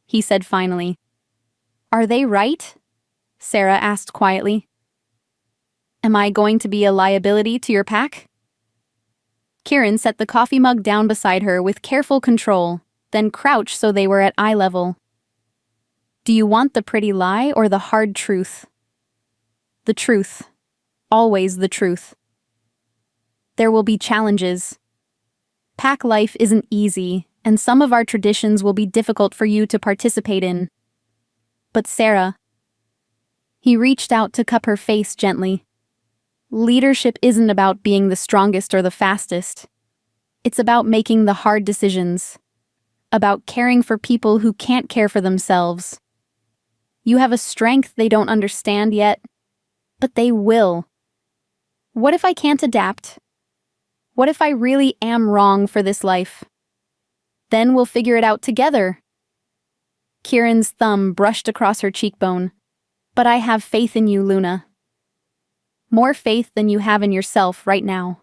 he said finally. Are they right? Sarah asked quietly. Am I going to be a liability to your pack? Kieran set the coffee mug down beside her with careful control, then crouched so they were at eye level. Do you want the pretty lie or the hard truth? The truth. Always the truth. There will be challenges. Pack life isn't easy, and some of our traditions will be difficult for you to participate in. But Sarah... He reached out to cup her face gently. Leadership isn't about being the strongest or the fastest. It's about making the hard decisions. About caring for people who can't care for themselves. You have a strength they don't understand yet, but they will. What if I can't adapt? What if I really am wrong for this life? Then we'll figure it out together. Kieran's thumb brushed across her cheekbone. But I have faith in you, Luna. More faith than you have in yourself right now.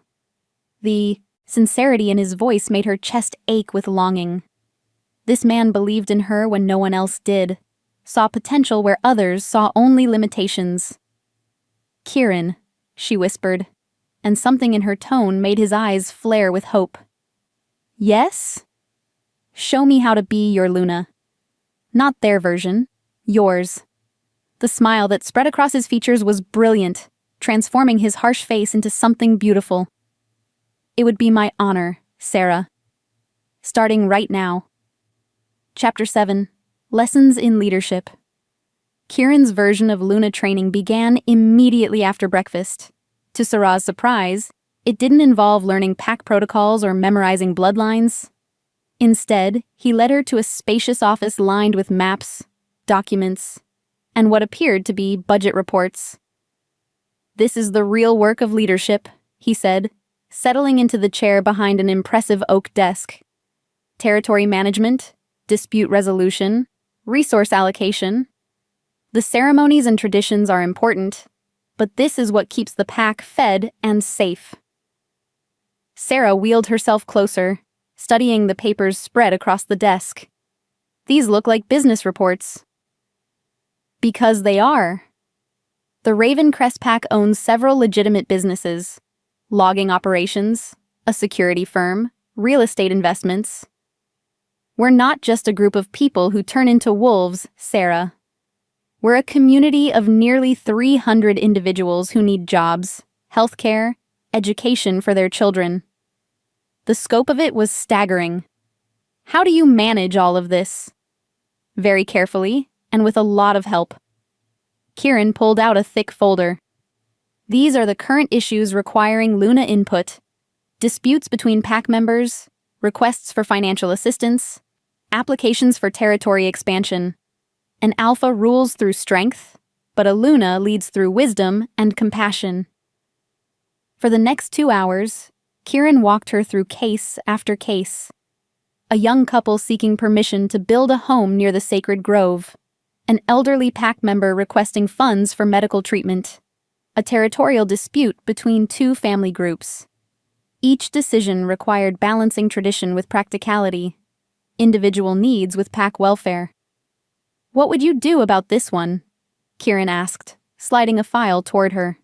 The sincerity in his voice made her chest ache with longing. This man believed in her when no one else did, saw potential where others saw only limitations. Kieran, she whispered, and something in her tone made his eyes flare with hope. Yes? Show me how to be your Luna. Not their version, yours. The smile that spread across his features was brilliant, transforming his harsh face into something beautiful. It would be my honor, Sarah, starting right now. Chapter 7. Lessons in Leadership. Kieran's version of Luna training began immediately after breakfast. To Sarah's surprise, it didn't involve learning pack protocols or memorizing bloodlines. Instead, he led her to a spacious office lined with maps, documents, and what appeared to be budget reports. "This is the real work of leadership," he said, settling into the chair behind an impressive oak desk. "Territory management, dispute resolution, resource allocation. The ceremonies and traditions are important, but this is what keeps the pack fed and safe." Sarah wheeled herself closer, studying the papers spread across the desk. "These look like business reports." Because they are. The Ravencrest Pack owns several legitimate businesses: logging operations, a security firm, real estate investments. "We're not just a group of people who turn into wolves, Sarah. We're a community of nearly 300 individuals who need jobs, healthcare, education for their children." The scope of it was staggering. "How do you manage all of this?" "Very carefully, and with a lot of help." Kieran pulled out a thick folder. "These are the current issues requiring Luna input: disputes between pack members, requests for financial assistance, applications for territory expansion. An alpha rules through strength, but a Luna leads through wisdom and compassion." For the next 2 hours, Kieran walked her through case after case. A young couple seeking permission to build a home near the sacred grove. An elderly pack member requesting funds for medical treatment. A territorial dispute between 2 family groups. Each decision required balancing tradition with practicality, individual needs with pack welfare. "What would you do about this one?" Kieran asked, sliding a file toward her.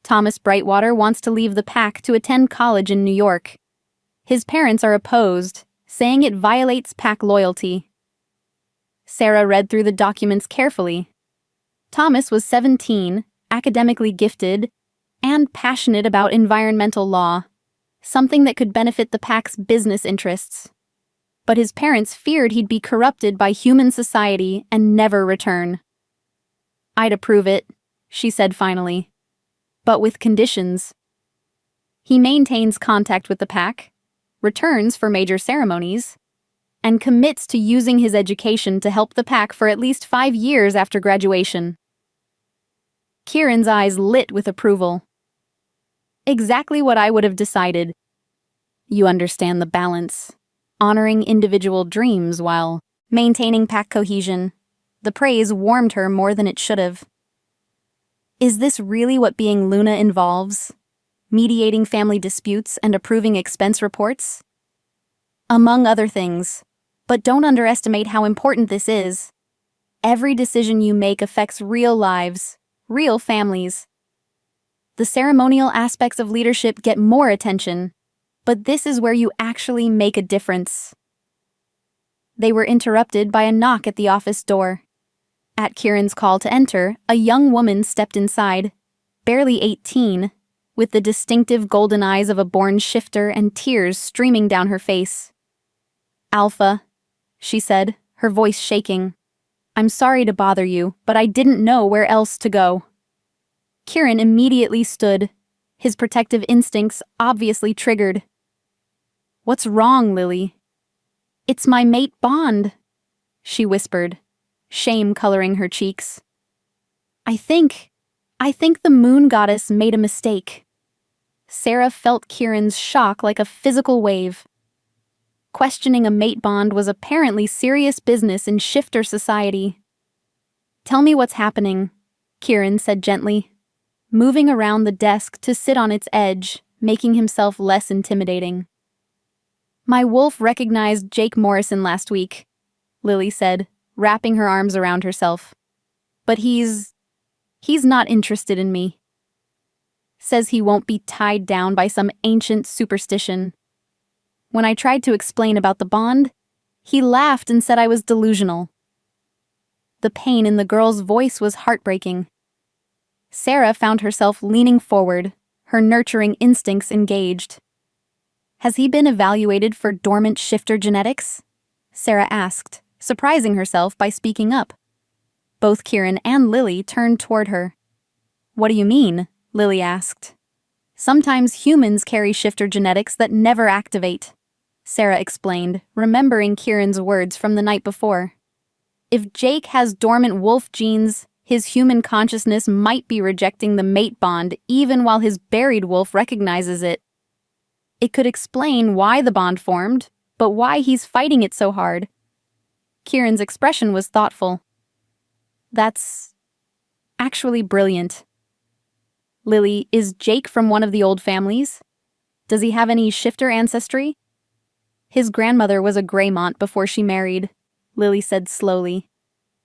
"Thomas Brightwater wants to leave the pack to attend college in New York. His parents are opposed, saying it violates pack loyalty." Sarah read through the documents carefully. Thomas was 17, academically gifted, and passionate about environmental law, something that could benefit the pack's business interests. But his parents feared he'd be corrupted by human society and never return. "I'd approve it," she said finally. "But with conditions. He maintains contact with the pack, returns for major ceremonies, and commits to using his education to help the pack for at least 5 years after graduation." Kieran's eyes lit with approval. "Exactly what I would have decided. You understand the balance, honoring individual dreams while maintaining pack cohesion." The praise warmed her more than it should have. "Is this really what being Luna involves? Mediating family disputes and approving expense reports?" "Among other things, but don't underestimate how important this is. Every decision you make affects real lives, real families. The ceremonial aspects of leadership get more attention, but this is where you actually make a difference." They were interrupted by a knock at the office door. At Kieran's call to enter, a young woman stepped inside, barely 18, with the distinctive golden eyes of a born shifter and tears streaming down her face. "Alpha," she said, her voice shaking. "I'm sorry to bother you, but I didn't know where else to go." Kieran immediately stood, his protective instincts obviously triggered. "What's wrong, Lily?" "It's my mate Bond," she whispered, shame coloring her cheeks. I think the moon goddess made a mistake." Sarah felt Kieran's shock like a physical wave. Questioning a mate bond was apparently serious business in shifter society. "Tell me what's happening," Kieran said gently, moving around the desk to sit on its edge, making himself less intimidating. "My wolf recognized Jake Morrison last week," Lily said, wrapping her arms around herself. "But he's not interested in me. Says he won't be tied down by some ancient superstition. When I tried to explain about the bond, he laughed and said I was delusional." The pain in the girl's voice was heartbreaking. Sarah found herself leaning forward, her nurturing instincts engaged. Has he been evaluated for dormant shifter genetics? Sarah asked, surprising herself by speaking up. Both Kieran and Lily turned toward her. What do you mean? Lily asked. Sometimes humans carry shifter genetics that never activate, Sarah explained, remembering Kieran's words from the night before. If Jake has dormant wolf genes, his human consciousness might be rejecting the mate bond even while his buried wolf recognizes it. It could explain why the bond formed, but why he's fighting it so hard. Kieran's expression was thoughtful. That's actually brilliant. Lily, is Jake from one of the old families? Does he have any shifter ancestry? His grandmother was a Greymont before she married, Lily said slowly.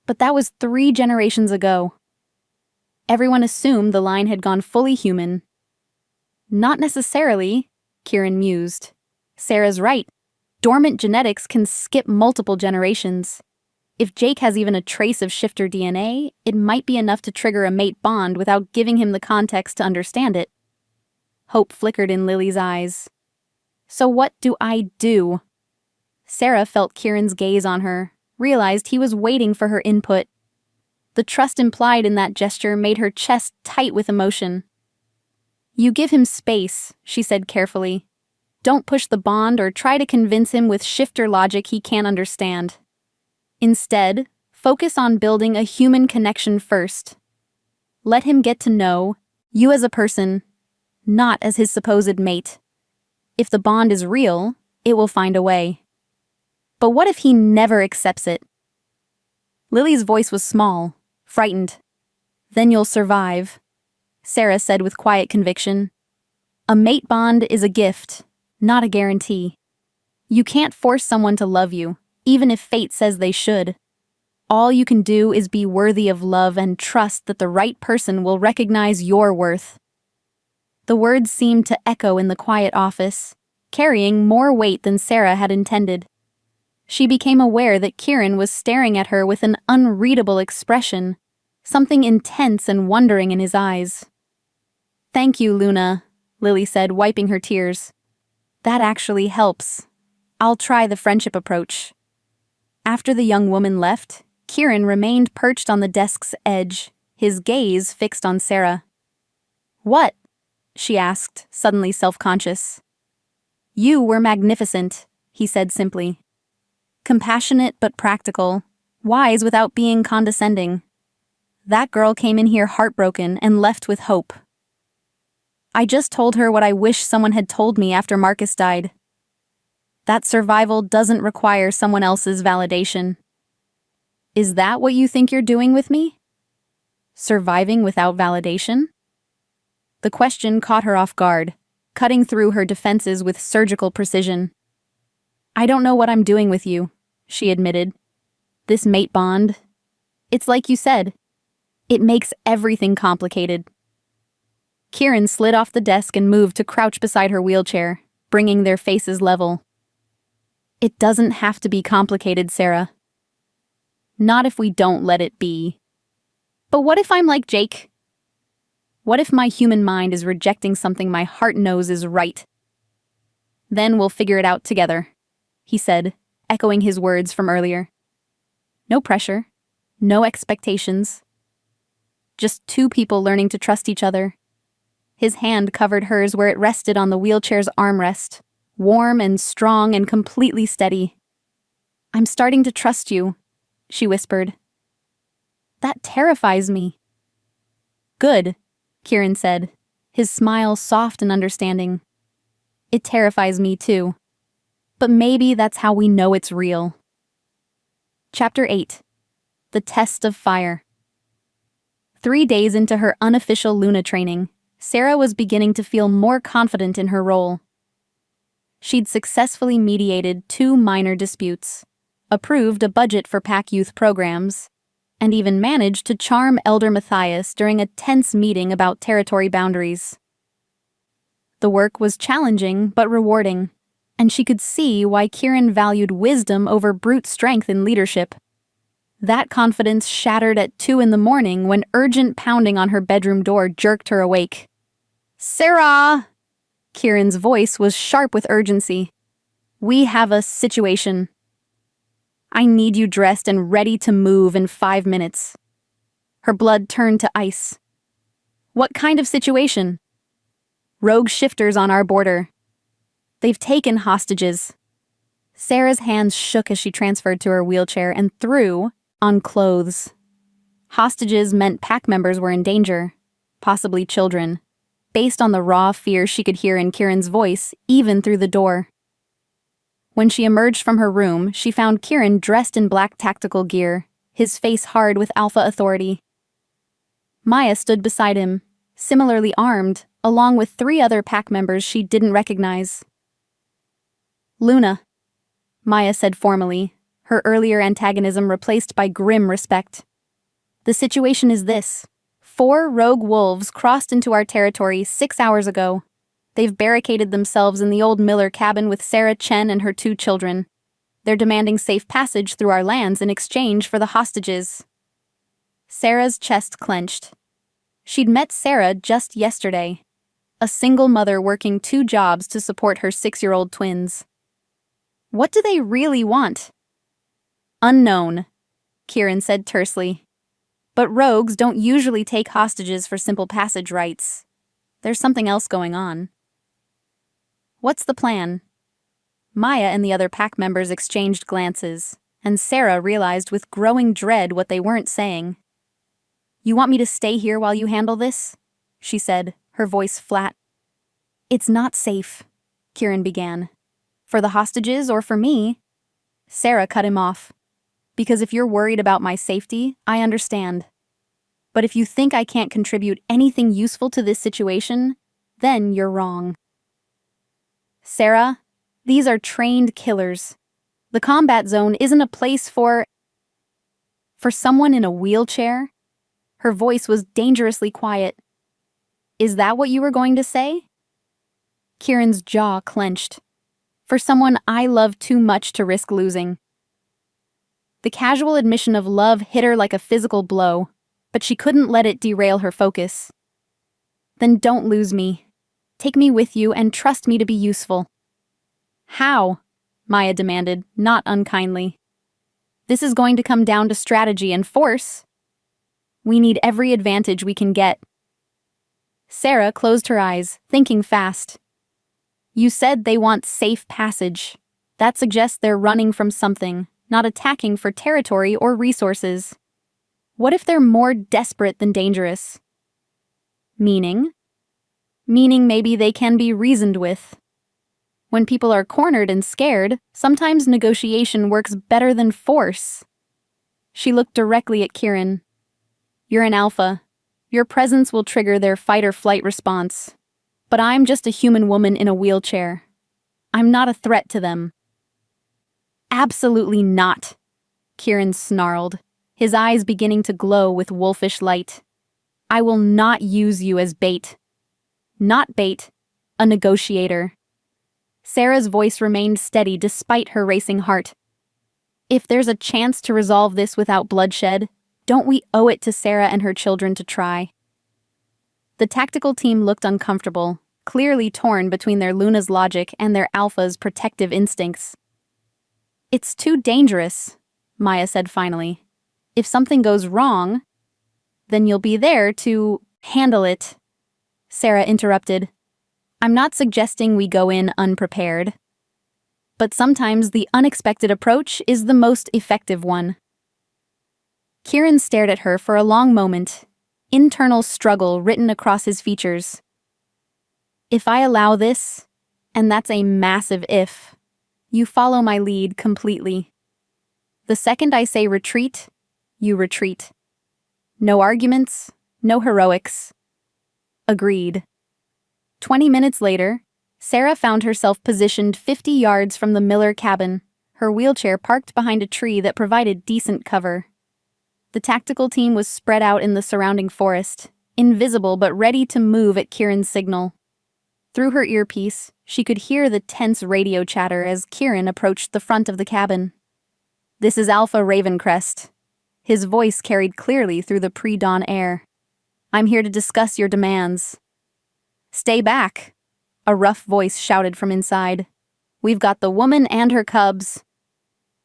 But that was 3 generations ago. Everyone assumed the line had gone fully human. Not necessarily, Kieran mused. Sarah's right. Dormant genetics can skip multiple generations. If Jake has even a trace of shifter DNA, it might be enough to trigger a mate bond without giving him the context to understand it. Hope flickered in Lily's eyes. So what do I do? Sarah felt Kieran's gaze on her, realized he was waiting for her input. The trust implied in that gesture made her chest tight with emotion. You give him space, she said carefully. Don't push the bond or try to convince him with shifter logic he can't understand. Instead, focus on building a human connection first. Let him get to know you as a person, not as his supposed mate. If the bond is real, it will find a way. But what if he never accepts it? Lily's voice was small, frightened. Then you'll survive, Sarah said with quiet conviction. A mate bond is a gift, not a guarantee. You can't force someone to love you, even if fate says they should. All you can do is be worthy of love and trust that the right person will recognize your worth. The words seemed to echo in the quiet office, carrying more weight than Sarah had intended. She became aware that Kieran was staring at her with an unreadable expression, something intense and wondering in his eyes. Thank you, Luna, Lily said, wiping her tears. That actually helps. I'll try the friendship approach. After the young woman left, Kieran remained perched on the desk's edge, his gaze fixed on Sarah. What? She asked, suddenly self-conscious. You were magnificent, he said simply. Compassionate but practical, wise without being condescending. That girl came in here heartbroken and left with hope. I just told her what I wish someone had told me after Marcus died. That survival doesn't require someone else's validation. Is that what you think you're doing with me? Surviving without validation? The question caught her off guard, cutting through her defenses with surgical precision. I don't know what I'm doing with you, she admitted. This mate bond. It's like you said. It makes everything complicated. Kieran slid off the desk and moved to crouch beside her wheelchair, bringing their faces level. It doesn't have to be complicated, Sarah. Not if we don't let it be. But what if I'm like Jake? What if my human mind is rejecting something my heart knows is right? Then we'll figure it out together, he said, echoing his words from earlier. No pressure, no expectations. Just 2 people learning to trust each other. His hand covered hers where it rested on the wheelchair's armrest, warm and strong and completely steady. I'm starting to trust you, she whispered. That terrifies me. Good, Kieran said, his smile soft and understanding. It terrifies me too. But maybe that's how we know it's real. Chapter 8. The Test of Fire. 3 days into her unofficial Luna training, Sarah was beginning to feel more confident in her role. She'd successfully mediated 2 minor disputes, approved a budget for PAC youth programs, and even managed to charm Elder Matthias during a tense meeting about territory boundaries. The work was challenging but rewarding, and she could see why Kieran valued wisdom over brute strength in leadership. That confidence shattered at 2 a.m. when urgent pounding on her bedroom door jerked her awake. Sarah! Kieran's voice was sharp with urgency. "We have a situation. I need you dressed and ready to move in 5 minutes." Her blood turned to ice. "What kind of situation?" "Rogue shifters on our border. They've taken hostages." Sarah's hands shook as she transferred to her wheelchair and threw on clothes. Hostages meant pack members were in danger, possibly children, based on the raw fear she could hear in Kieran's voice, even through the door. When she emerged from her room, she found Kieran dressed in black tactical gear, his face hard with alpha authority. Maya stood beside him, similarly armed, along with 3 other pack members she didn't recognize. "Luna," Maya said formally, her earlier antagonism replaced by grim respect. "The situation is this. 4 rogue wolves crossed into our territory 6 hours ago. They've barricaded themselves in the old Miller cabin with Sarah Chen and her 2 children. They're demanding safe passage through our lands in exchange for the hostages." Sarah's chest clenched. She'd met Sarah just yesterday, a single mother working 2 jobs to support her 6-year-old twins. What do they really want? "Unknown," Kieran said tersely. "But rogues don't usually take hostages for simple passage rights. There's something else going on." "What's the plan?" Maya and the other pack members exchanged glances, and Sarah realized with growing dread what they weren't saying. "You want me to stay here while you handle this?" she said, her voice flat. "It's not safe," Kieran began. "For the hostages or for me?" Sarah cut him off. "Because if you're worried about my safety, I understand. But if you think I can't contribute anything useful to this situation, then you're wrong. Sarah, these are trained killers. The combat zone isn't a place for someone in a wheelchair." Her voice was dangerously quiet. "Is that what you were going to say?" Kieran's jaw clenched. "For someone I love too much to risk losing." The casual admission of love hit her like a physical blow, but she couldn't let it derail her focus. "Then don't lose me. Take me with you and trust me to be useful." "How?" Maya demanded, not unkindly. "This is going to come down to strategy and force. We need every advantage we can get." Sarah closed her eyes, thinking fast. "You said they want safe passage. That suggests they're running from something, not attacking for territory or resources. What if they're more desperate than dangerous?" "Meaning?" "Meaning maybe they can be reasoned with. When people are cornered and scared, sometimes negotiation works better than force." She looked directly at Kieran. "You're an alpha. Your presence will trigger their fight-or-flight response. But I'm just a human woman in a wheelchair. I'm not a threat to them." "Absolutely not," Kieran snarled, his eyes beginning to glow with wolfish light. "I will not use you as bait. Not bait, a negotiator." Sarah's voice remained steady despite her racing heart. "If there's a chance to resolve this without bloodshed, don't we owe it to Sarah and her children to try?" The tactical team looked uncomfortable, clearly torn between their Luna's logic and their Alpha's protective instincts. "It's too dangerous," Maya said finally. "If something goes wrong, then you'll be there to handle it." Sarah interrupted. "I'm not suggesting we go in unprepared. But sometimes the unexpected approach is the most effective one." Kieran stared at her for a long moment, internal struggle written across his features. "If I allow this, and that's a massive if, you follow my lead completely. The second I say retreat, you retreat. No arguments, no heroics." Agreed. 20 minutes later, Sarah found herself positioned 50 yards from the Miller cabin, her wheelchair parked behind a tree that provided decent cover. The tactical team was spread out in the surrounding forest, invisible but ready to move at Kieran's signal. Through her earpiece, she could hear the tense radio chatter as Kieran approached the front of the cabin. "This is Alpha Ravencrest." His voice carried clearly through the pre-dawn air. "I'm here to discuss your demands." "Stay back," A rough voice shouted from inside. "We've got the woman and her cubs."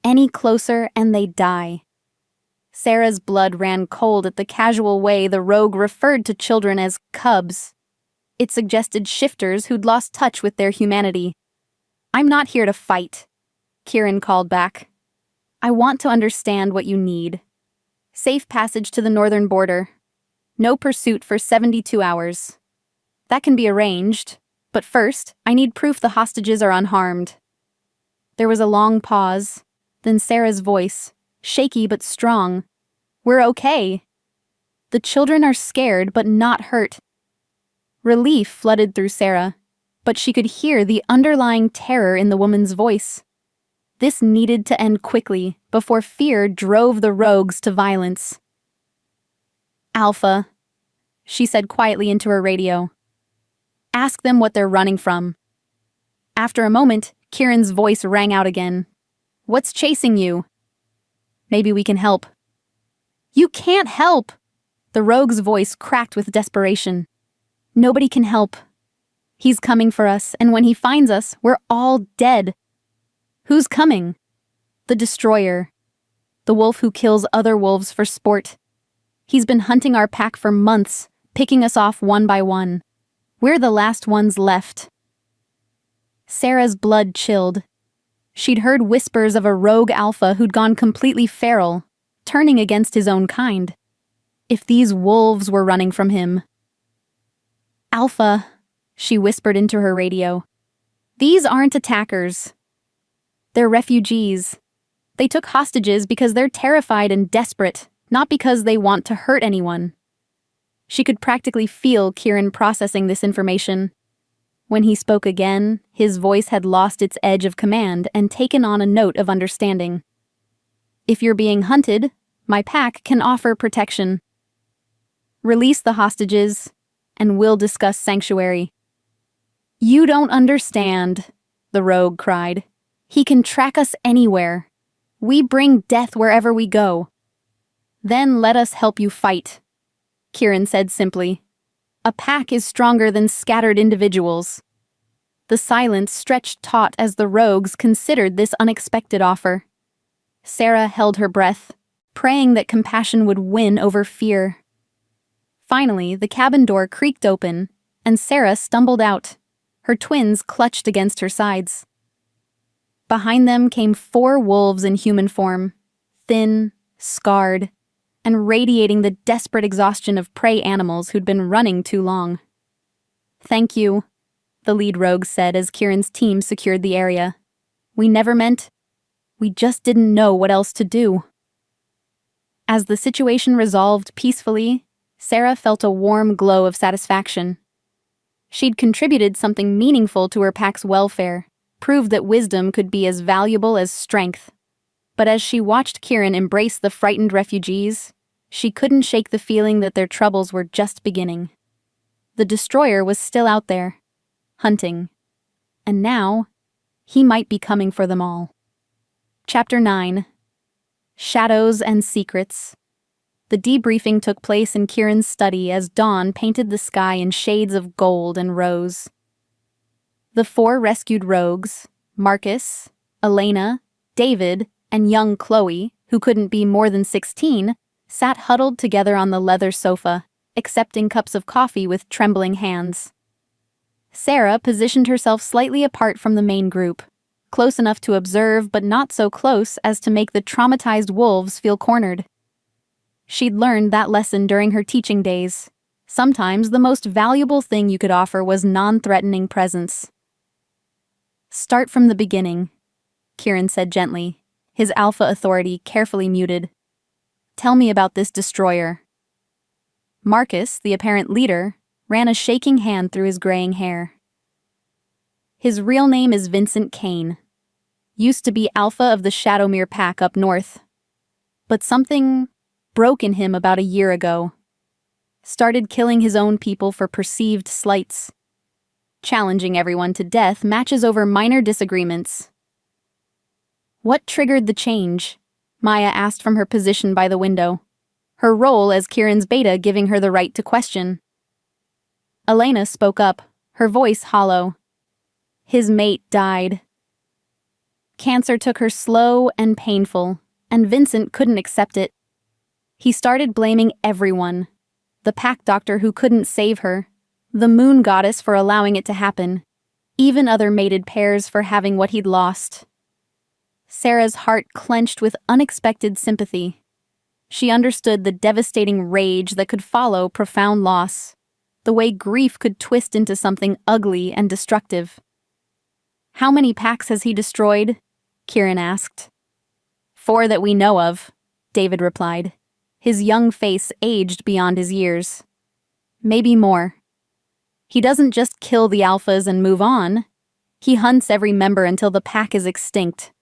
Any closer and they die. Sarah's blood ran cold at the casual way the rogue referred to children as cubs. It suggested shifters who'd lost touch with their humanity. "I'm not here to fight," Kieran called back. "I want to understand what you need. Safe passage to the northern border. No pursuit for 72 hours. That can be arranged, but first, I need proof the hostages are unharmed." There was a long pause, then Sarah's voice, shaky but strong. "We're okay. The children are scared but not hurt." Relief flooded through Sarah, but she could hear the underlying terror in the woman's voice. This needed to end quickly before fear drove the rogues to violence. "Alpha," she said quietly into her radio. "Ask them what they're running from." After a moment, Kieran's voice rang out again. "What's chasing you?" "Maybe we can help." "You can't help!" The rogue's voice cracked with desperation. "Nobody can help. He's coming for us, and when he finds us, we're all dead." "Who's coming?" "The destroyer. The wolf who kills other wolves for sport. He's been hunting our pack for months, picking us off one by one. We're the last ones left." Sarah's blood chilled. She'd heard whispers of a rogue alpha who'd gone completely feral, turning against his own kind. If these wolves were running from him. "Alpha," she whispered into her radio. "These aren't attackers. They're refugees. They took hostages because they're terrified and desperate, not because they want to hurt anyone." She could practically feel Kieran processing this information. When he spoke again, his voice had lost its edge of command and taken on a note of understanding. "If you're being hunted, my pack can offer protection. Release the hostages, and we'll discuss sanctuary." "You don't understand," the rogue cried. "He can track us anywhere. We bring death wherever we go." "Then let us help you fight," Kieran said simply. "A pack is stronger than scattered individuals." The silence stretched taut as the rogues considered this unexpected offer. Sarah held her breath, praying that compassion would win over fear. Finally, the cabin door creaked open, and Sarah stumbled out. Her twins clutched against her sides. Behind them came 4 wolves in human form, thin, scarred, and radiating the desperate exhaustion of prey animals who'd been running too long. "Thank you," the lead rogue said as Kieran's team secured the area. "We never meant. We just didn't know what else to do." As the situation resolved peacefully, Sarah felt a warm glow of satisfaction. She'd contributed something meaningful to her pack's welfare, proved that wisdom could be as valuable as strength. But as she watched Kieran embrace the frightened refugees, she couldn't shake the feeling that their troubles were just beginning. The destroyer was still out there, hunting. And now, he might be coming for them all. Chapter 9. Shadows and Secrets. The debriefing took place in Kieran's study as dawn painted the sky in shades of gold and rose. The 4 rescued rogues, Marcus, Elena, David, and young Chloe, who couldn't be more than 16, sat huddled together on the leather sofa, accepting cups of coffee with trembling hands. Sarah positioned herself slightly apart from the main group, close enough to observe but not so close as to make the traumatized wolves feel cornered. She'd learned that lesson during her teaching days. Sometimes the most valuable thing you could offer was non-threatening presence. "Start from the beginning," Kieran said gently, his alpha authority carefully muted. "Tell me about this destroyer." Marcus, the apparent leader, ran a shaking hand through his graying hair. "His real name is Vincent Kane. Used to be alpha of the Shadowmere pack up north. But something broke in him about a year ago. Started killing his own people for perceived slights. Challenging everyone to death matches over minor disagreements." "What triggered the change?" Maya asked from her position by the window, her role as Kieran's beta giving her the right to question. Elena spoke up, her voice hollow. His mate died. Cancer took her slow and painful, and Vincent couldn't accept it. He started blaming everyone. The pack doctor who couldn't save her, the moon goddess for allowing it to happen, even other mated pairs for having what he'd lost. Sarah's heart clenched with unexpected sympathy. She understood the devastating rage that could follow profound loss, the way grief could twist into something ugly and destructive. "How many packs has he destroyed?" Kieran asked. "4 that we know of," David replied. His young face aged beyond his years. "Maybe more. He doesn't just kill the alphas and move on. He hunts every member until the pack is extinct."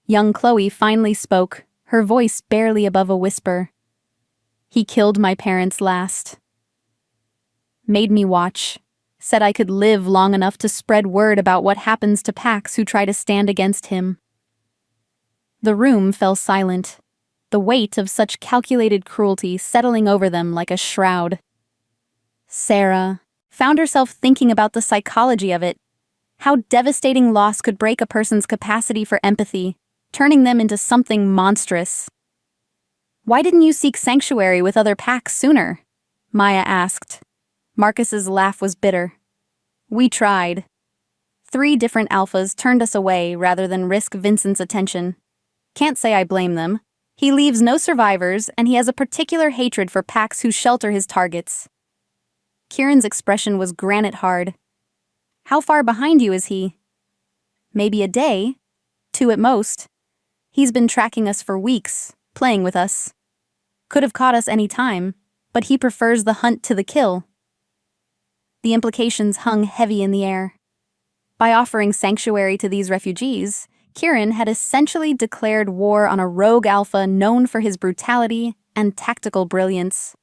Young Chloe finally spoke, her voice barely above a whisper. "He killed my parents last. Made me watch. Said I could live long enough to spread word about what happens to packs who try to stand against him." The room fell silent, the weight of such calculated cruelty settling over them like a shroud. Sarah found herself thinking about the psychology of it, how devastating loss could break a person's capacity for empathy, turning them into something monstrous. "Why didn't you seek sanctuary with other packs sooner?" Maya asked. Marcus's laugh was bitter. "We tried. 3 different alphas turned us away rather than risk Vincent's attention. Can't say I blame them. He leaves no survivors, and he has a particular hatred for packs who shelter his targets." Kieran's expression was granite hard. "How far behind you is he?" "Maybe a day. 2 at most. He's been tracking us for weeks, playing with us. Could have caught us any time, but he prefers the hunt to the kill." The implications hung heavy in the air. By offering sanctuary to these refugees, Kieran had essentially declared war on a rogue alpha known for his brutality and tactical brilliance.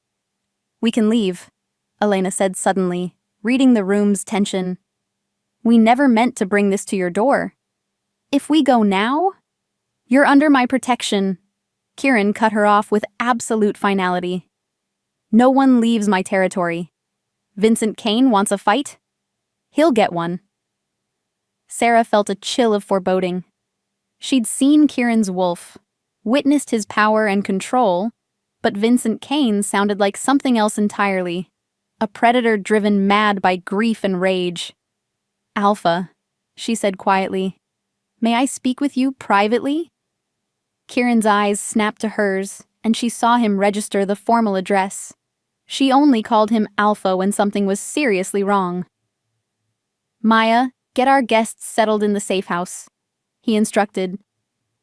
"We can leave," Elena said suddenly, reading the room's tension. "We never meant to bring this to your door. If we go now, you're under my protection." Kieran cut her off with absolute finality. "No one leaves my territory. Vincent Kane wants a fight? He'll get one." Sarah felt a chill of foreboding. She'd seen Kieran's wolf, witnessed his power and control, but Vincent Kane sounded like something else entirely, a predator driven mad by grief and rage. "Alpha," she said quietly. "May I speak with you privately?" Kieran's eyes snapped to hers, and she saw him register the formal address. She only called him Alpha when something was seriously wrong. "Maya, get our guests settled in the safe house," he instructed.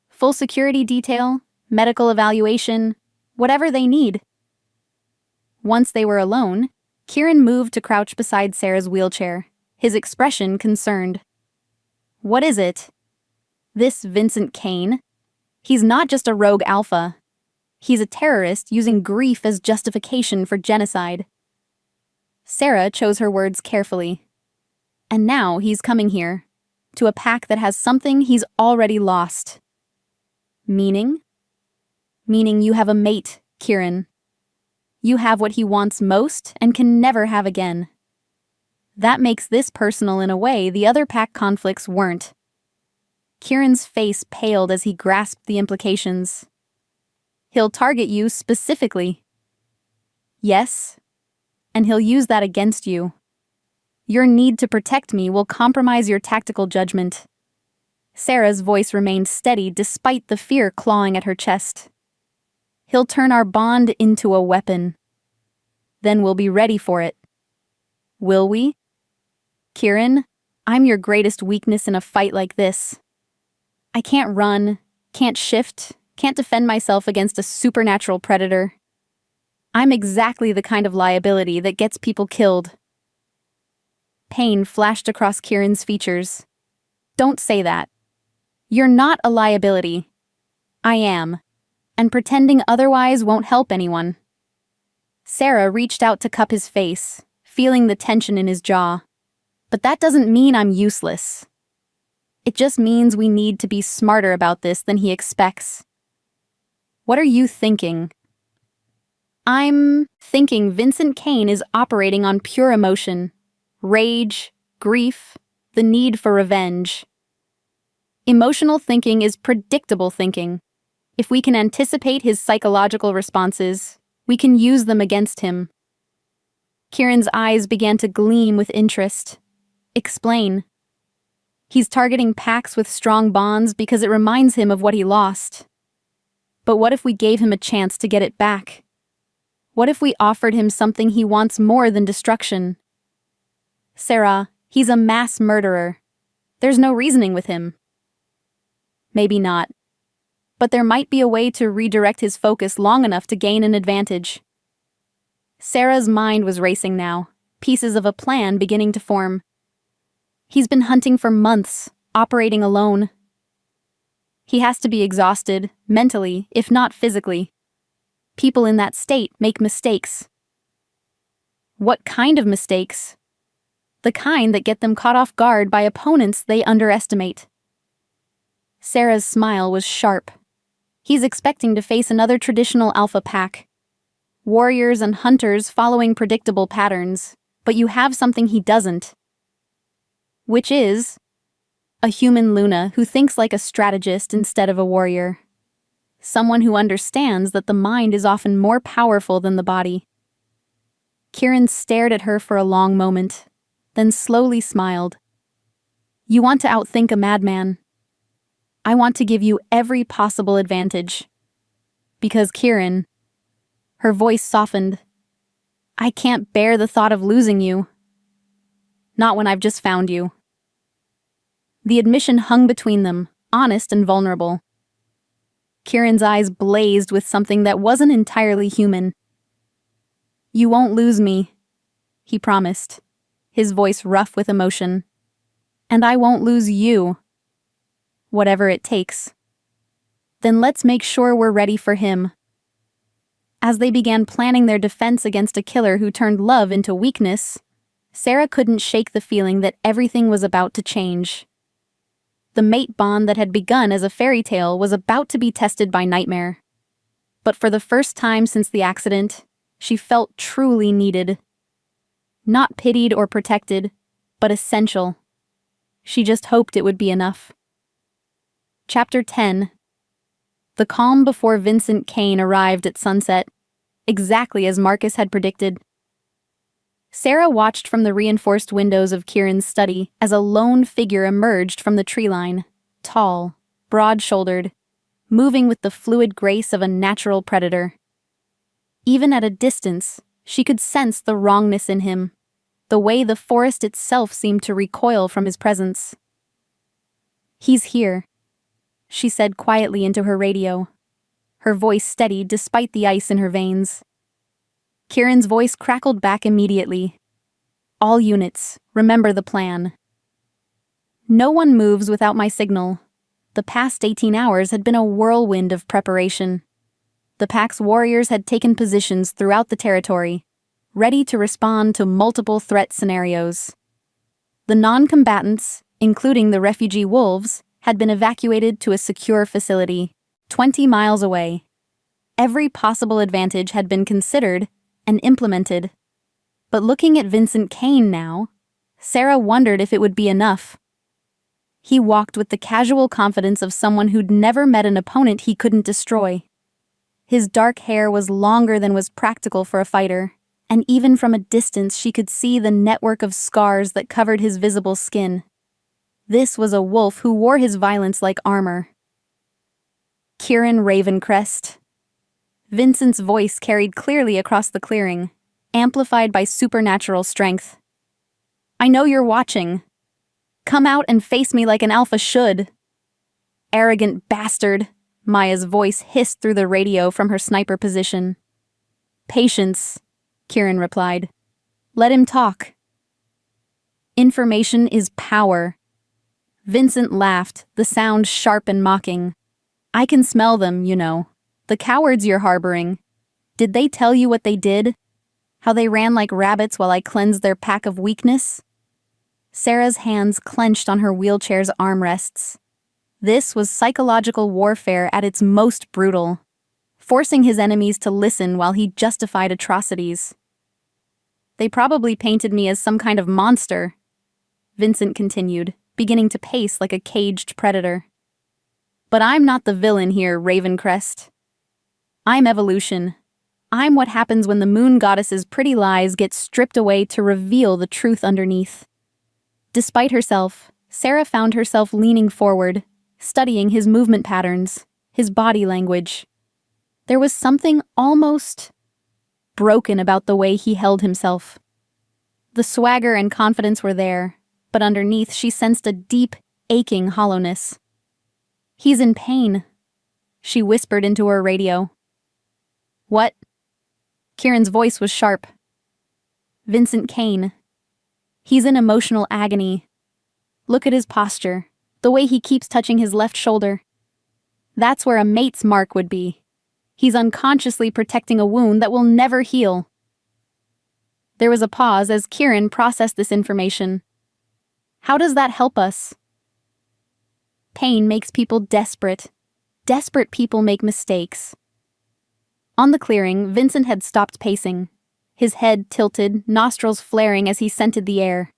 "Full security detail, medical evaluation, whatever they need." Once they were alone, Kieran moved to crouch beside Sarah's wheelchair, his expression concerned. "What is it? This Vincent Kane? He's not just a rogue alpha. He's a terrorist using grief as justification for genocide." Sarah chose her words carefully. "And now he's coming here, to a pack that has something he's already lost." "Meaning?" "Meaning you have a mate, Kieran. You have what he wants most and can never have again. That makes this personal in a way the other pack conflicts weren't." Kieran's face paled as he grasped the implications. "He'll target you specifically." "Yes, and he'll use that against you. Your need to protect me will compromise your tactical judgment." Sarah's voice remained steady despite the fear clawing at her chest. "He'll turn our bond into a weapon. Then we'll be ready for it." "Will we?" "Kieran, I'm your greatest weakness in a fight like this. I can't run, can't shift, can't defend myself against a supernatural predator. I'm exactly the kind of liability that gets people killed." Pain flashed across Kieran's features. "Don't say that. You're not a liability. I am, and pretending otherwise won't help anyone." Sarah reached out to cup his face, feeling the tension in his jaw. "But that doesn't mean I'm useless. It just means we need to be smarter about this than he expects." "What are you thinking?" "I'm thinking Vincent Kane is operating on pure emotion. Rage, grief, the need for revenge. Emotional thinking is predictable thinking. If we can anticipate his psychological responses, we can use them against him. Kieran's eyes began to gleam with interest. Explain. He's targeting packs with strong bonds because it reminds him of what he lost. But what if we gave him a chance to get it back? What if we offered him something he wants more than destruction? Sarah, he's a mass murderer. There's no reasoning with him. Maybe not. But there might be a way to redirect his focus long enough to gain an advantage. Sarah's mind was racing now, pieces of a plan beginning to form. He's been hunting for months, operating alone. He has to be exhausted, mentally, if not physically. People in that state make mistakes. What kind of mistakes? The kind that get them caught off guard by opponents they underestimate. Sarah's smile was sharp. He's expecting to face another traditional alpha pack. Warriors and hunters following predictable patterns, but you have something he doesn't. Which is a human Luna who thinks like a strategist instead of a warrior. Someone who understands that the mind is often more powerful than the body. Kieran stared at her for a long moment, then slowly smiled. You want to outthink a madman. I want to give you every possible advantage. Because Kieran, her voice softened, I can't bear the thought of losing you. Not when I've just found you. The admission hung between them, honest and vulnerable. Kieran's eyes blazed with something that wasn't entirely human. You won't lose me, he promised, his voice rough with emotion. And I won't lose you. Whatever it takes. Then let's make sure we're ready for him. As they began planning their defense against a killer who turned love into weakness, Sarah couldn't shake the feeling that everything was about to change. The mate bond that had begun as a fairy tale was about to be tested by nightmare. But for the first time since the accident, she felt truly needed. Not pitied or protected, but essential. She just hoped it would be enough. Chapter 10. The calm before Vincent Kane arrived at sunset, exactly as Marcus had predicted. Sarah watched from the reinforced windows of Kieran's study as a lone figure emerged from the tree line, tall, broad-shouldered, moving with the fluid grace of a natural predator. Even at a distance, she could sense the wrongness in him, the way the forest itself seemed to recoil from his presence. He's here, she said quietly into her radio, her voice steady despite the ice in her veins. Kieran's voice crackled back immediately. All units, remember the plan. No one moves without my signal. The past 18 hours had been a whirlwind of preparation. The pack's warriors had taken positions throughout the territory, ready to respond to multiple threat scenarios. The non-combatants, including the refugee wolves, had been evacuated to a secure facility, 20 miles away. Every possible advantage had been considered and implemented. But looking at Vincent Kane now, Sarah wondered if it would be enough. He walked with the casual confidence of someone who'd never met an opponent he couldn't destroy. His dark hair was longer than was practical for a fighter, and even from a distance she could see the network of scars that covered his visible skin. This was a wolf who wore his violence like armor. Kieran Ravencrest. Vincent's voice carried clearly across the clearing, amplified by supernatural strength. I know you're watching. Come out and face me like an alpha should. Arrogant bastard, Maya's voice hissed through the radio from her sniper position. Patience, Kieran replied. Let him talk. Information is power. Vincent laughed, the sound sharp and mocking. I can smell them, you know. The cowards you're harboring. Did they tell you what they did? How they ran like rabbits while I cleansed their pack of weakness? Sarah's hands clenched on her wheelchair's armrests. This was psychological warfare at its most brutal, forcing his enemies to listen while he justified atrocities. They probably painted me as some kind of monster. Vincent continued, beginning to pace like a caged predator. But I'm not the villain here, Ravencrest. I'm evolution. I'm what happens when the moon goddess's pretty lies get stripped away to reveal the truth underneath. Despite herself, Sarah found herself leaning forward, studying his movement patterns, his body language. There was something almost broken about the way he held himself. The swagger and confidence were there, but underneath she sensed a deep, aching hollowness. He's in pain, she whispered into her radio. What? Kieran's voice was sharp. Vincent Kane. He's in emotional agony. Look at his posture, the way he keeps touching his left shoulder. That's where a mate's mark would be. He's unconsciously protecting a wound that will never heal. There was a pause as Kieran processed this information. How does that help us? Pain makes people desperate. Desperate people make mistakes. On the clearing, Vincent had stopped pacing, his head tilted, nostrils flaring as he scented the air.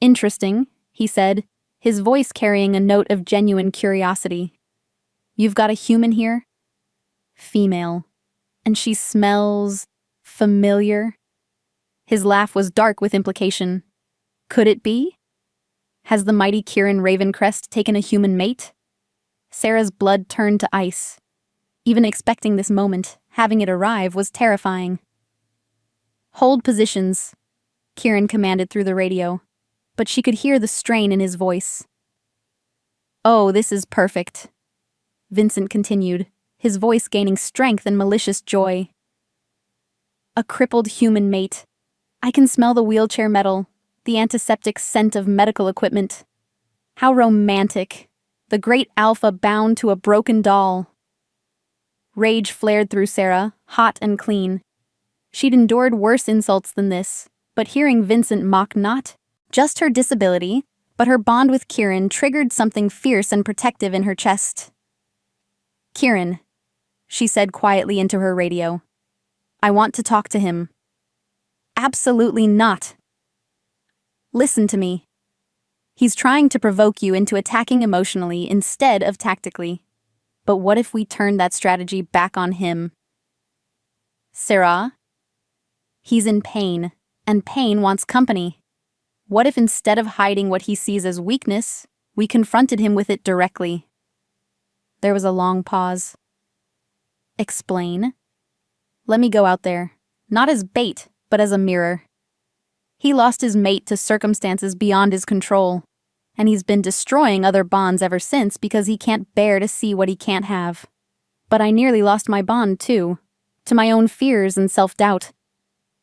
Interesting, he said, his voice carrying a note of genuine curiosity. You've got a human here? Female. And she smells familiar? His laugh was dark with implication. Could it be? Has the mighty Kieran Ravencrest taken a human mate? Sarah's blood turned to ice. Even expecting this moment, having it arrive, was terrifying. Hold positions, Kieran commanded through the radio, but she could hear the strain in his voice. Oh, this is perfect, Vincent continued, his voice gaining strength and malicious joy. A crippled human mate. I can smell the wheelchair metal, the antiseptic scent of medical equipment. How romantic. The great alpha bound to a broken doll. Rage flared through Sarah, hot and clean. She'd endured worse insults than this, but hearing Vincent mock not just her disability, but her bond with Kieran triggered something fierce and protective in her chest. Kieran, she said quietly into her radio. I want to talk to him. Absolutely not. Listen to me. He's trying to provoke you into attacking emotionally instead of tactically. But what if we turn that strategy back on him? Sarah? He's in pain, and pain wants company. What if instead of hiding what he sees as weakness, we confronted him with it directly? There was a long pause. Explain? Let me go out there, not as bait, but as a mirror. He lost his mate to circumstances beyond his control, and he's been destroying other bonds ever since because he can't bear to see what he can't have. But I nearly lost my bond, too, to my own fears and self-doubt.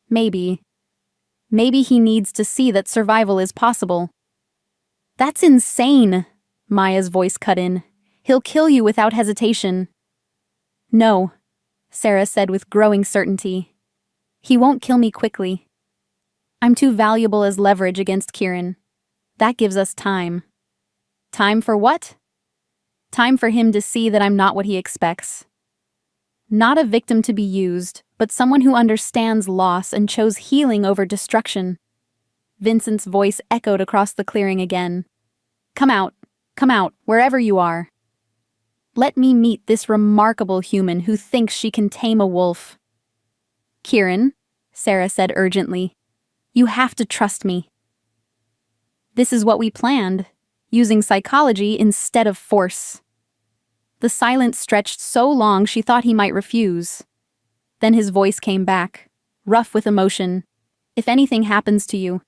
Maybe he needs to see that survival is possible. That's insane, Maya's voice cut in. He'll kill you without hesitation. No, Sarah said with growing certainty. He won't kill me quickly. I'm too valuable as leverage against Kieran. That gives us time. Time for what? Time for him to see that I'm not what he expects. Not a victim to be used, but someone who understands loss and chose healing over destruction. Vincent's voice echoed across the clearing again. Come out, wherever you are. Let me meet this remarkable human who thinks she can tame a wolf. Kieran, Sarah said urgently, you have to trust me. This is what we planned, using psychology instead of force. The silence stretched so long she thought he might refuse. Then his voice came back, rough with emotion. If anything happens to you,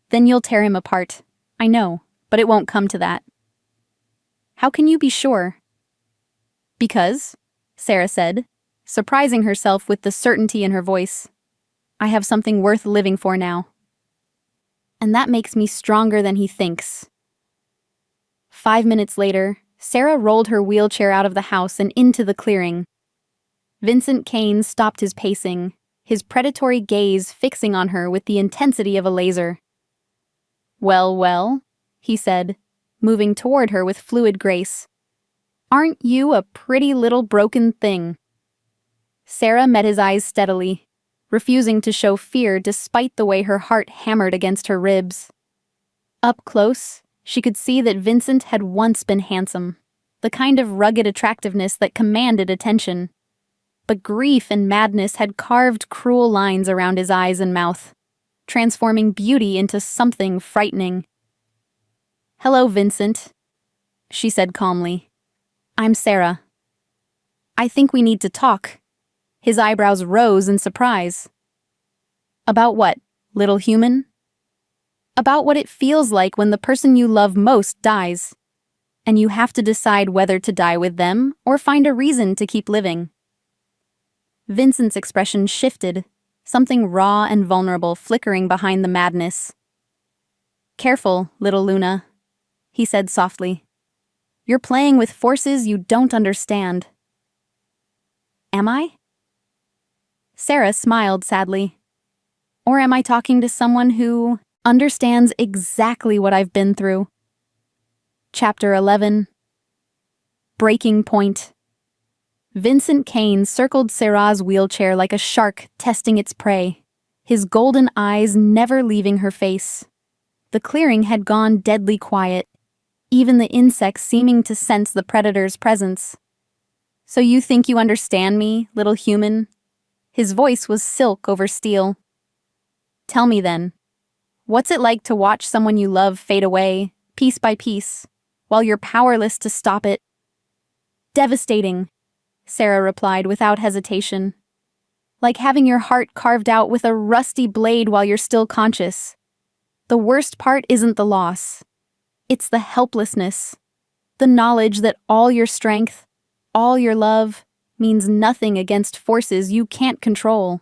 then you'll tear him apart. I know, but it won't come to that. How can you be sure? Because, Sarah said, surprising herself with the certainty in her voice, I have something worth living for now. And that makes me stronger than he thinks. 5 minutes later, Sarah rolled her wheelchair out of the house and into the clearing. Vincent Kane stopped his pacing, his predatory gaze fixing on her with the intensity of a laser. Well, he said, moving toward her with fluid grace. Aren't you a pretty little broken thing? Sarah met his eyes steadily, refusing to show fear despite the way her heart hammered against her ribs. Up close, she could see that Vincent had once been handsome, the kind of rugged attractiveness that commanded attention. But grief and madness had carved cruel lines around his eyes and mouth, transforming beauty into something frightening. "Hello, Vincent," she said calmly. "I'm Sarah." "I think we need to talk." His eyebrows rose in surprise. "About what, little human?" "About what it feels like when the person you love most dies, and you have to decide whether to die with them or find a reason to keep living." Vincent's expression shifted, something raw and vulnerable flickering behind the madness. "Careful, little Luna," he said softly. "You're playing with forces you don't understand." "Am I?" Sarah smiled sadly. "Or am I talking to someone who understands exactly what I've been through?" Chapter 11. Breaking Point. Vincent Kane circled Sarah's wheelchair like a shark testing its prey, his golden eyes never leaving her face. The clearing had gone deadly quiet, even the insects seeming to sense the predator's presence. "So you think you understand me, little human?" His voice was silk over steel. "Tell me then, what's it like to watch someone you love fade away, piece by piece, while you're powerless to stop it?" "Devastating," Sarah replied without hesitation. "Like having your heart carved out with a rusty blade while you're still conscious. The worst part isn't the loss. It's the helplessness. The knowledge that all your strength, all your love, means nothing against forces you can't control."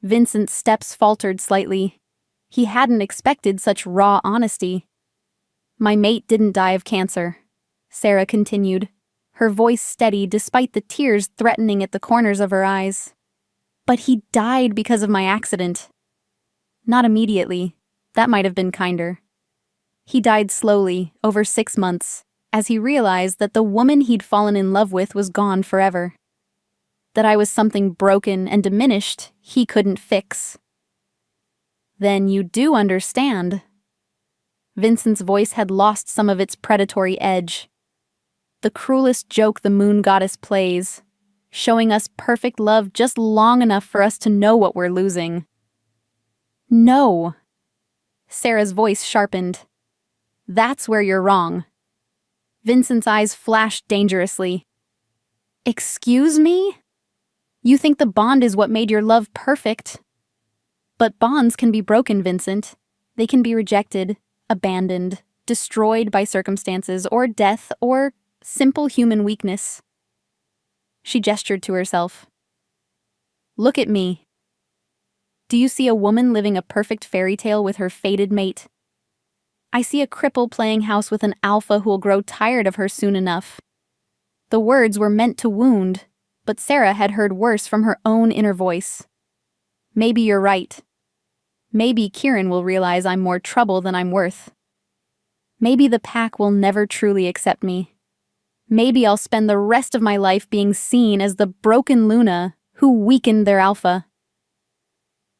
Vincent's steps faltered slightly. He hadn't expected such raw honesty. "My mate didn't die of cancer," Sarah continued, her voice steady despite the tears threatening at the corners of her eyes. "But he died because of my accident. Not immediately. That might have been kinder. He died slowly, over 6 months, as he realized that the woman he'd fallen in love with was gone forever. That I was something broken and diminished he couldn't fix." "Then you do understand." Vincent's voice had lost some of its predatory edge. "The cruelest joke the moon goddess plays, showing us perfect love just long enough for us to know what we're losing." "No." Sarah's voice sharpened. "That's where you're wrong." Vincent's eyes flashed dangerously. "Excuse me? You think the bond is what made your love perfect?" "But bonds can be broken, Vincent. They can be rejected, abandoned, destroyed by circumstances or death or simple human weakness." She gestured to herself. "Look at me. Do you see a woman living a perfect fairy tale with her fated mate? I see a cripple playing house with an alpha who'll grow tired of her soon enough." The words were meant to wound, but Sarah had heard worse from her own inner voice. "Maybe you're right. Maybe Kieran will realize I'm more trouble than I'm worth. Maybe the pack will never truly accept me. Maybe I'll spend the rest of my life being seen as the broken Luna who weakened their alpha."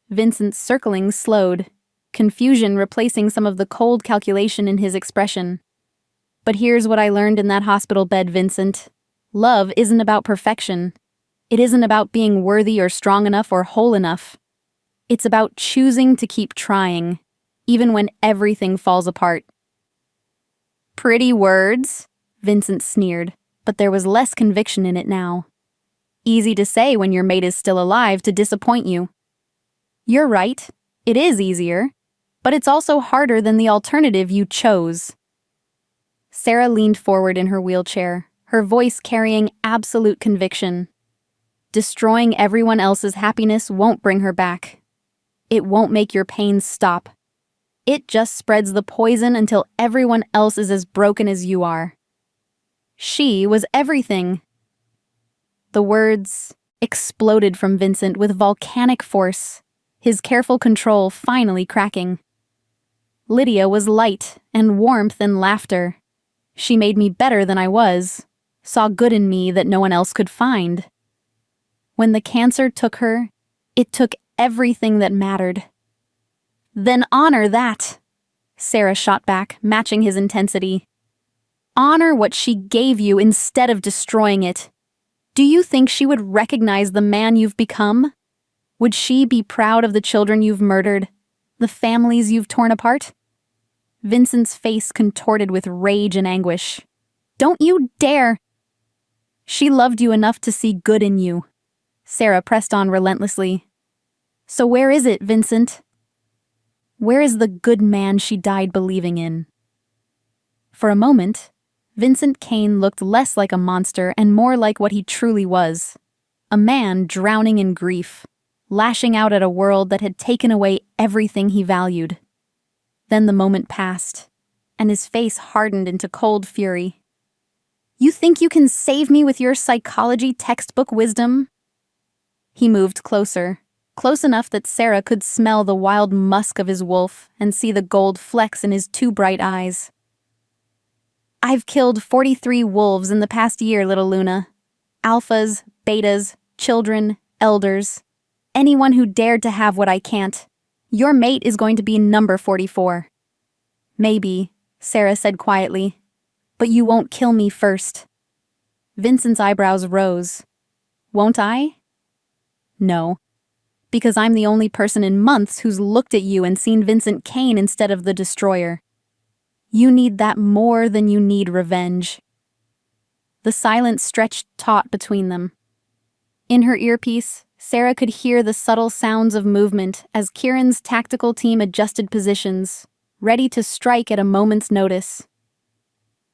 Vincent's circling slowed, confusion replacing some of the cold calculation in his expression. "But here's what I learned in that hospital bed, Vincent. Love isn't about perfection. It isn't about being worthy or strong enough or whole enough. It's about choosing to keep trying, even when everything falls apart." "Pretty words," Vincent sneered, but there was less conviction in it now. "Easy to say when your mate is still alive to disappoint you." "You're right. It is easier, but it's also harder than the alternative you chose." Sarah leaned forward in her wheelchair, her voice carrying absolute conviction. Destroying everyone else's happiness won't bring her back. It won't make your pain stop. It just spreads the poison until everyone else is as broken as you are. She was everything. The words exploded from Vincent with volcanic force, his careful control finally cracking. Lydia was light and warmth and laughter. She made me better than I was, saw good in me that no one else could find. When the cancer took her, it took everything that mattered. "Then honor that," Sarah shot back, matching his intensity. Honor what she gave you instead of destroying it. Do you think she would recognize the man you've become? Would she be proud of the children you've murdered? The families you've torn apart? Vincent's face contorted with rage and anguish. Don't you dare! She loved you enough to see good in you. Sarah pressed on relentlessly. So where is it, Vincent? Where is the good man she died believing in? For a moment, Vincent Kane looked less like a monster and more like what he truly was. A man drowning in grief, lashing out at a world that had taken away everything he valued. Then the moment passed, and his face hardened into cold fury. You think you can save me with your psychology textbook wisdom? He moved closer, close enough that Sarah could smell the wild musk of his wolf and see the gold flecks in his two bright eyes. I've killed 43 wolves in the past year, little Luna. Alphas, betas, children, elders. Anyone who dared to have what I can't. Your mate is going to be number 44. Maybe, Sarah said quietly, but you won't kill me first. Vincent's eyebrows rose. Won't I? No, because I'm the only person in months who's looked at you and seen Vincent Kane instead of the destroyer. You need that more than you need revenge. The silence stretched taut between them. In her earpiece, Sarah could hear the subtle sounds of movement as Kieran's tactical team adjusted positions, ready to strike at a moment's notice.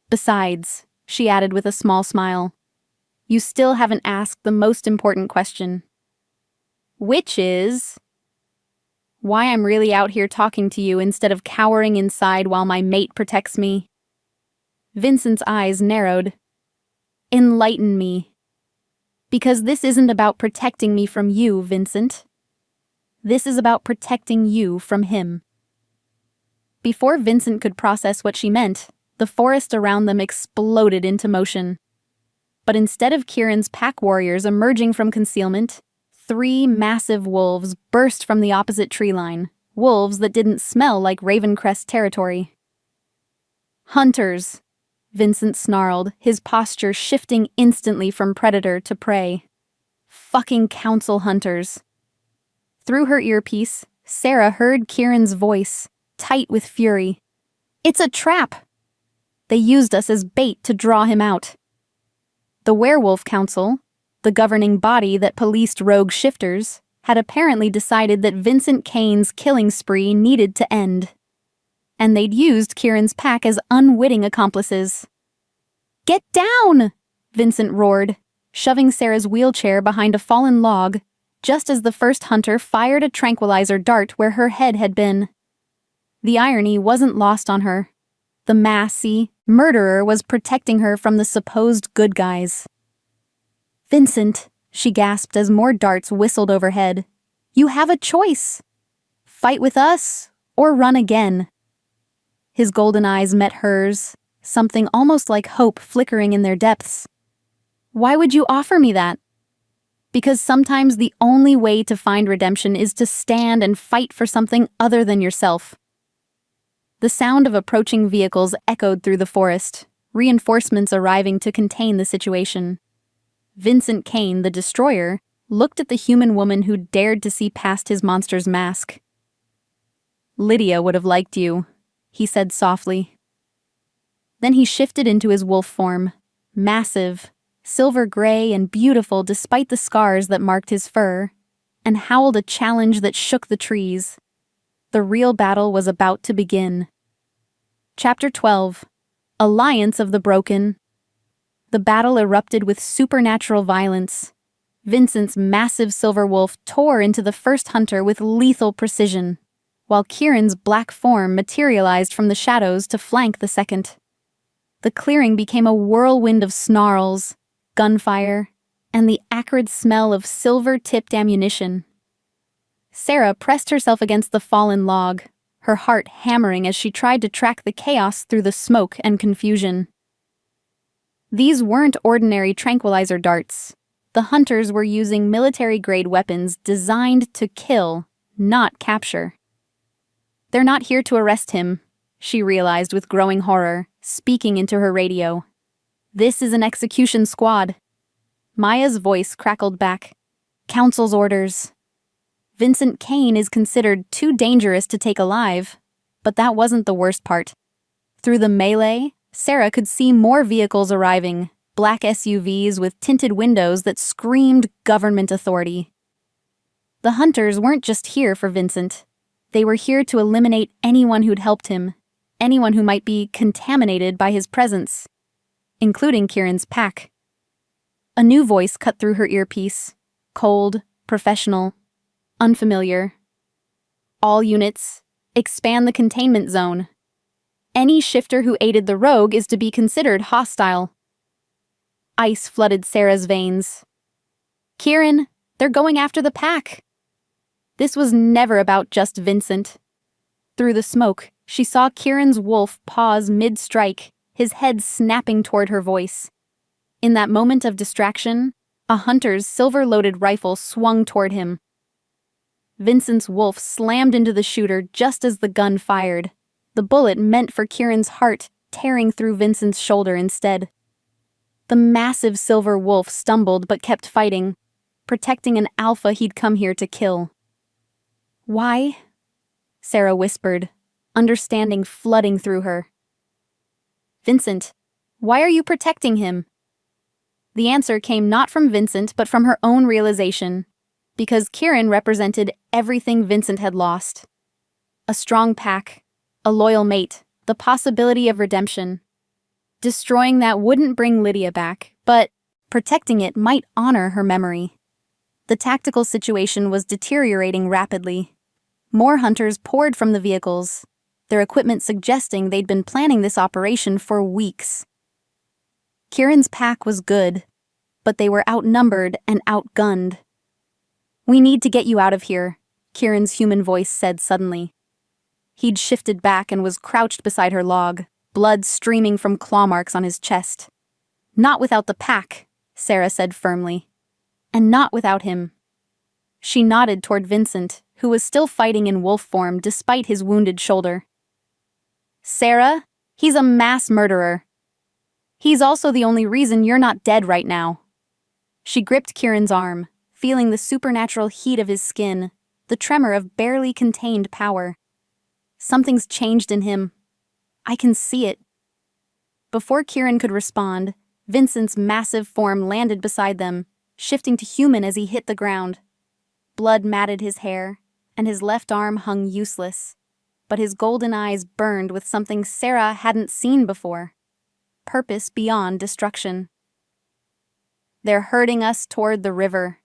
Besides, she added with a small smile, you still haven't asked the most important question. Which is why I'm really out here talking to you instead of cowering inside while my mate protects me. Vincent's eyes narrowed. Enlighten me. Because this isn't about protecting me from you, Vincent. This is about protecting you from him. Before Vincent could process what she meant, the forest around them exploded into motion. But instead of Kieran's pack warriors emerging from concealment, 3 massive wolves burst from the opposite tree line, wolves that didn't smell like Ravencrest territory. Hunters, Vincent snarled, his posture shifting instantly from predator to prey. Fucking council hunters. Through her earpiece, Sarah heard Kieran's voice, tight with fury. It's a trap! They used us as bait to draw him out. The Werewolf Council, the governing body that policed rogue shifters, had apparently decided that Vincent Kane's killing spree needed to end. And they'd used Kieran's pack as unwitting accomplices. Get down! Vincent roared, shoving Sarah's wheelchair behind a fallen log, just as the first hunter fired a tranquilizer dart where her head had been. The irony wasn't lost on her. The massy murderer was protecting her from the supposed good guys. Vincent, she gasped as more darts whistled overhead. You have a choice. Fight with us, or run again. His golden eyes met hers, something almost like hope flickering in their depths. Why would you offer me that? Because sometimes the only way to find redemption is to stand and fight for something other than yourself. The sound of approaching vehicles echoed through the forest, reinforcements arriving to contain the situation. Vincent Kane, the destroyer, looked at the human woman who dared to see past his monster's mask. Lydia would have liked you, he said softly. Then he shifted into his wolf form, massive, silver gray and beautiful despite the scars that marked his fur, and howled a challenge that shook the trees. The real battle was about to begin. Chapter 12. Alliance of the Broken. The battle erupted with supernatural violence. Vincent's massive silver wolf tore into the first hunter with lethal precision, while Kieran's black form materialized from the shadows to flank the second. The clearing became a whirlwind of snarls, gunfire, and the acrid smell of silver-tipped ammunition. Sarah pressed herself against the fallen log, her heart hammering as she tried to track the chaos through the smoke and confusion. These weren't ordinary tranquilizer darts. The hunters were using military-grade weapons designed to kill, not capture. They're not here to arrest him, she realized with growing horror, speaking into her radio. "This is an execution squad." Maya's voice crackled back. "Council's orders." Vincent Kane is considered too dangerous to take alive. But that wasn't the worst part. Through the melee, Sarah could see more vehicles arriving, black SUVs with tinted windows that screamed government authority. The hunters weren't just here for Vincent. They were here to eliminate anyone who'd helped him, anyone who might be contaminated by his presence, including Kieran's pack. A new voice cut through her earpiece, cold, professional, unfamiliar. "All units, expand the containment zone. Any shifter who aided the rogue is to be considered hostile." Ice flooded Sarah's veins. "Kieran, they're going after the pack." This was never about just Vincent. Through the smoke, she saw Kieran's wolf pause mid-strike, his head snapping toward her voice. In that moment of distraction, a hunter's silver-loaded rifle swung toward him. Vincent's wolf slammed into the shooter just as the gun fired, the bullet meant for Kieran's heart tearing through Vincent's shoulder instead. The massive silver wolf stumbled but kept fighting, protecting an alpha he'd come here to kill. "Why?" Sarah whispered, understanding flooding through her. "Vincent, why are you protecting him?" The answer came not from Vincent but from her own realization, because Kieran represented everything Vincent had lost. A strong pack, a loyal mate, the possibility of redemption. Destroying that wouldn't bring Lydia back, but protecting it might honor her memory. The tactical situation was deteriorating rapidly. More hunters poured from the vehicles, their equipment suggesting they'd been planning this operation for weeks. Kieran's pack was good, but they were outnumbered and outgunned. "We need to get you out of here," Kieran's human voice said suddenly. He'd shifted back and was crouched beside her log, blood streaming from claw marks on his chest. "Not without the pack," Sarah said firmly. "And not without him." She nodded toward Vincent, who was still fighting in wolf form despite his wounded shoulder. "Sarah, he's a mass murderer. He's also the only reason you're not dead right now." She gripped Kieran's arm, feeling the supernatural heat of his skin, the tremor of barely contained power. "Something's changed in him. I can see it." Before Kieran could respond, Vincent's massive form landed beside them, shifting to human as he hit the ground. Blood matted his hair, and his left arm hung useless, but his golden eyes burned with something Sarah hadn't seen before. Purpose beyond destruction. "They're herding us toward the river,"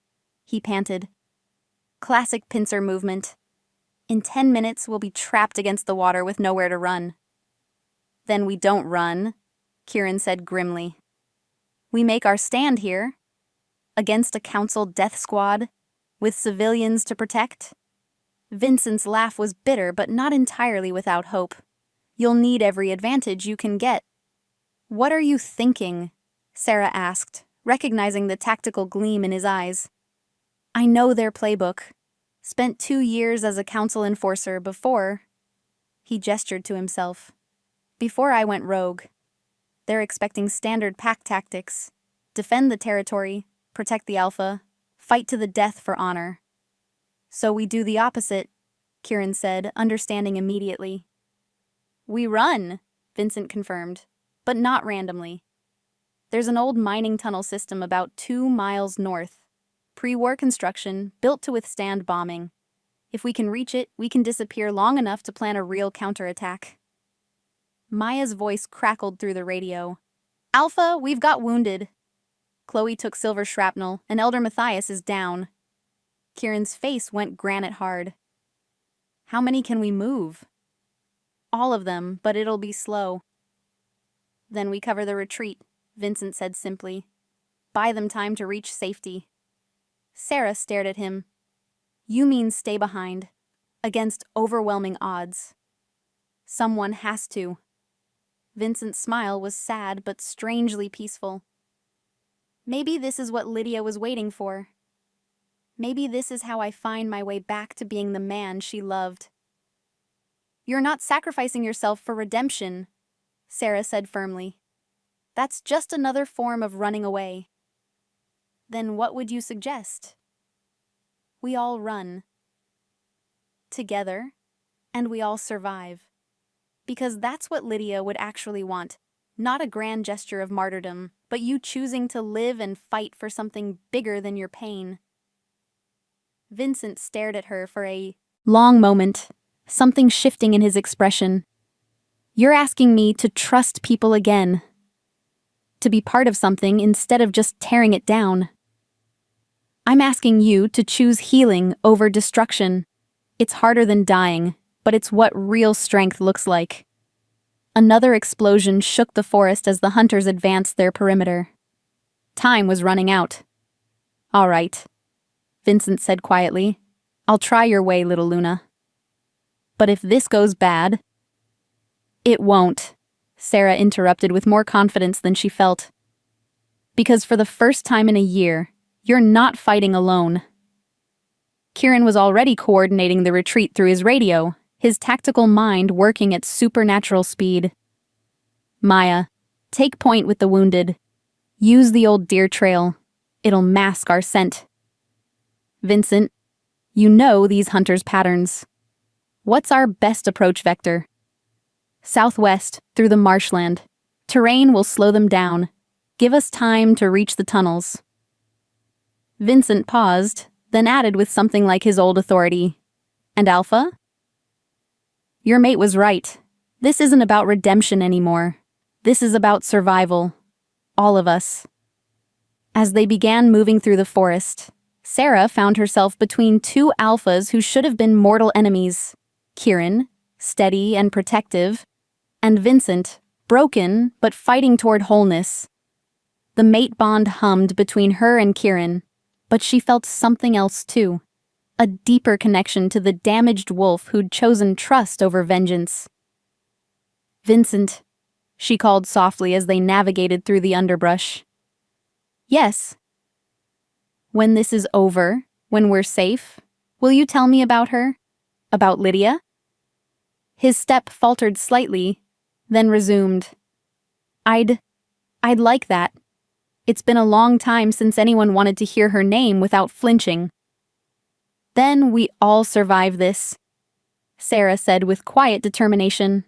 he panted. Classic pincer movement. "In 10 minutes, we'll be trapped against the water with nowhere to run." "Then we don't run," Kieran said grimly. "We make our stand here, against a council death squad, with civilians to protect." Vincent's laugh was bitter but not entirely without hope. "You'll need every advantage you can get." "What are you thinking?" Sarah asked, recognizing the tactical gleam in his eyes. "I know their playbook. Spent 2 years as a council enforcer before." He gestured to himself. "Before I went rogue. They're expecting standard pack tactics. Defend the territory, protect the alpha, fight to the death for honor." "So we do the opposite," Kieran said, understanding immediately. "We run," Vincent confirmed, but not randomly. "There's an old mining tunnel system about 2 miles north. Pre-war construction, built to withstand bombing. If we can reach it, we can disappear long enough to plan a real counterattack." Maya's voice crackled through the radio. "Alpha, we've got wounded. Chloe took silver shrapnel, and Elder Matthias is down." Kieran's face went granite hard. "How many can we move?" "All of them, but it'll be slow." "Then we cover the retreat," Vincent said simply. "Buy them time to reach safety." Sarah stared at him. "You mean stay behind, against overwhelming odds." "Someone has to." Vincent's smile was sad but strangely peaceful. "Maybe this is what Lydia was waiting for. Maybe this is how I find my way back to being the man she loved." You're not sacrificing yourself for redemption, Sarah said firmly. That's just another form of running away. Then what would you suggest? We all run. Together, and we all survive. Because that's what Lydia would actually want. Not a grand gesture of martyrdom, but you choosing to live and fight for something bigger than your pain. Vincent stared at her for a long moment, something shifting in his expression. You're asking me to trust people again. To be part of something instead of just tearing it down. I'm asking you to choose healing over destruction. It's harder than dying, but it's what real strength looks like. Another explosion shook the forest as the hunters advanced their perimeter. Time was running out. All right, Vincent said quietly. I'll try your way, little Luna. But if this goes bad... It won't, Sarah interrupted with more confidence than she felt. Because for the first time in a year, you're not fighting alone. Kieran was already coordinating the retreat through his radio, his tactical mind working at supernatural speed. Maya, take point with the wounded. Use the old deer trail. It'll mask our scent. Vincent, you know these hunters' patterns. What's our best approach vector? Southwest, through the marshland. Terrain will slow them down. Give us time to reach the tunnels. Vincent paused, then added with something like his old authority. And Alpha? Your mate was right. This isn't about redemption anymore. This is about survival. All of us. As they began moving through the forest, Sarah found herself between two alphas who should have been mortal enemies. Kieran, steady and protective, and Vincent, broken but fighting toward wholeness. The mate bond hummed between her and Kieran, but she felt something else too. A deeper connection to the damaged wolf who'd chosen trust over vengeance. Vincent, she called softly as they navigated through the underbrush. Yes. When this is over, when we're safe, will you tell me about her? About Lydia? His step faltered slightly, then resumed. I'd like that. It's been a long time since anyone wanted to hear her name without flinching. Then we all survive this, Sarah said with quiet determination,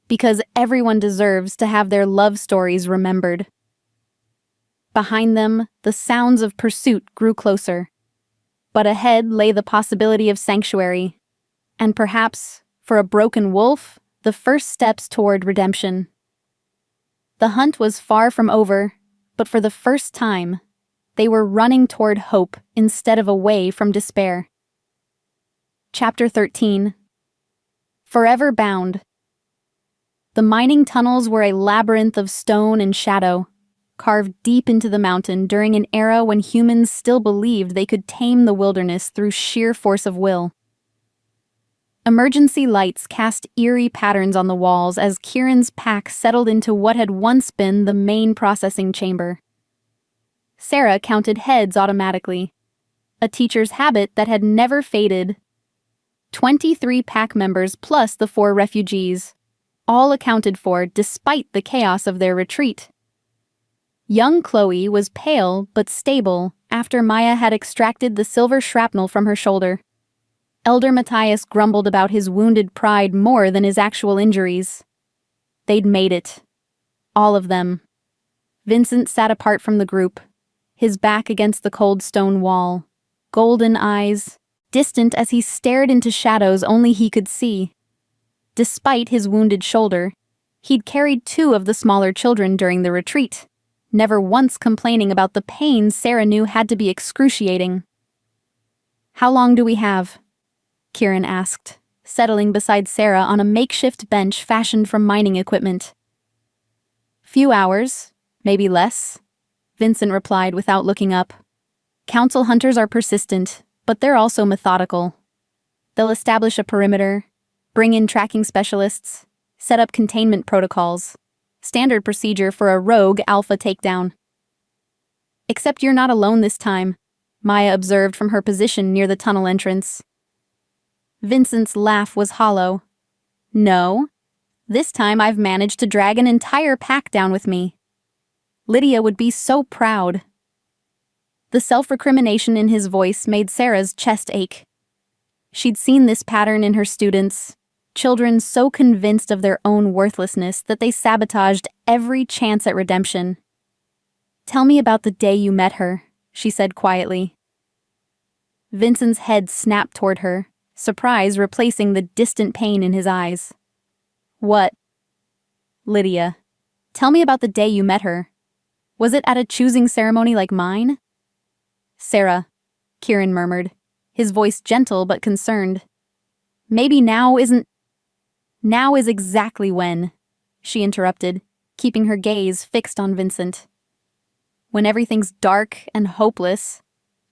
because everyone deserves to have their love stories remembered. Behind them, the sounds of pursuit grew closer, but ahead lay the possibility of sanctuary, and perhaps, for a broken wolf, the first steps toward redemption. The hunt was far from over, but for the first time, they were running toward hope instead of away from despair. Chapter 13. Forever Bound. The mining tunnels were a labyrinth of stone and shadow, carved deep into the mountain during an era when humans still believed they could tame the wilderness through sheer force of will. Emergency lights cast eerie patterns on the walls as Kieran's pack settled into what had once been the main processing chamber. Sarah counted heads automatically, a teacher's habit that had never faded. 23 pack members plus the 4 refugees, all accounted for despite the chaos of their retreat. Young Chloe was pale but stable after Maya had extracted the silver shrapnel from her shoulder. Elder Matthias grumbled about his wounded pride more than his actual injuries. They'd made it. All of them. Vincent sat apart from the group, his back against the cold stone wall, golden eyes, distant as he stared into shadows only he could see. Despite his wounded shoulder, he'd carried 2 of the smaller children during the retreat, never once complaining about the pain Sarah knew had to be excruciating. How long do we have? Kieran asked, settling beside Sarah on a makeshift bench fashioned from mining equipment. Few hours, maybe less, Vincent replied without looking up. Council hunters are persistent, but they're also methodical. They'll establish a perimeter, bring in tracking specialists, set up containment protocols, standard procedure for a rogue alpha takedown. Except you're not alone this time, Maya observed from her position near the tunnel entrance. Vincent's laugh was hollow. No. This time I've managed to drag an entire pack down with me. Lydia would be so proud. The self-recrimination in his voice made Sarah's chest ache. She'd seen this pattern in her students, children so convinced of their own worthlessness that they sabotaged every chance at redemption. "Tell me about the day you met her," she said quietly. Vincent's head snapped toward her, surprise replacing the distant pain in his eyes. "What?" "Lydia. Tell me about the day you met her. Was it at a choosing ceremony like mine?" "Sarah," Kieran murmured, his voice gentle but concerned. "Maybe now isn't—" "Now is exactly when," she interrupted, keeping her gaze fixed on Vincent. "When everything's dark and hopeless,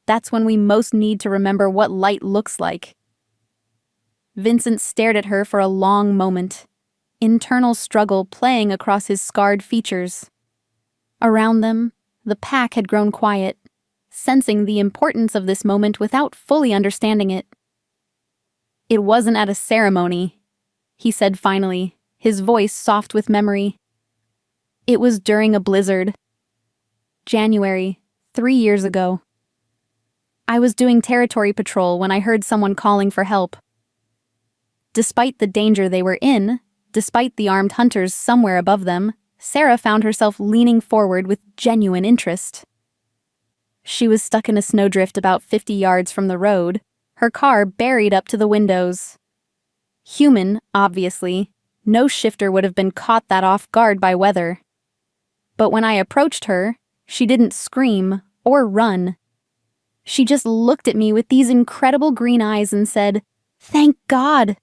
that's when we most need to remember what light looks like." Vincent stared at her for a long moment, internal struggle playing across his scarred features. Around them, the pack had grown quiet, sensing the importance of this moment without fully understanding it. "It wasn't at a ceremony," he said finally, his voice soft with memory. "It was during a blizzard. January, 3 years ago. I was doing territory patrol when I heard someone calling for help. Despite the danger they were in, despite the armed hunters somewhere above them, Sarah found herself leaning forward with genuine interest. She was stuck in a snowdrift about 50 yards from the road, her car buried up to the windows. Human, obviously, no shifter would have been caught that off guard by weather. But when I approached her, she didn't scream or run. She just looked at me with these incredible green eyes and said, 'Thank God!'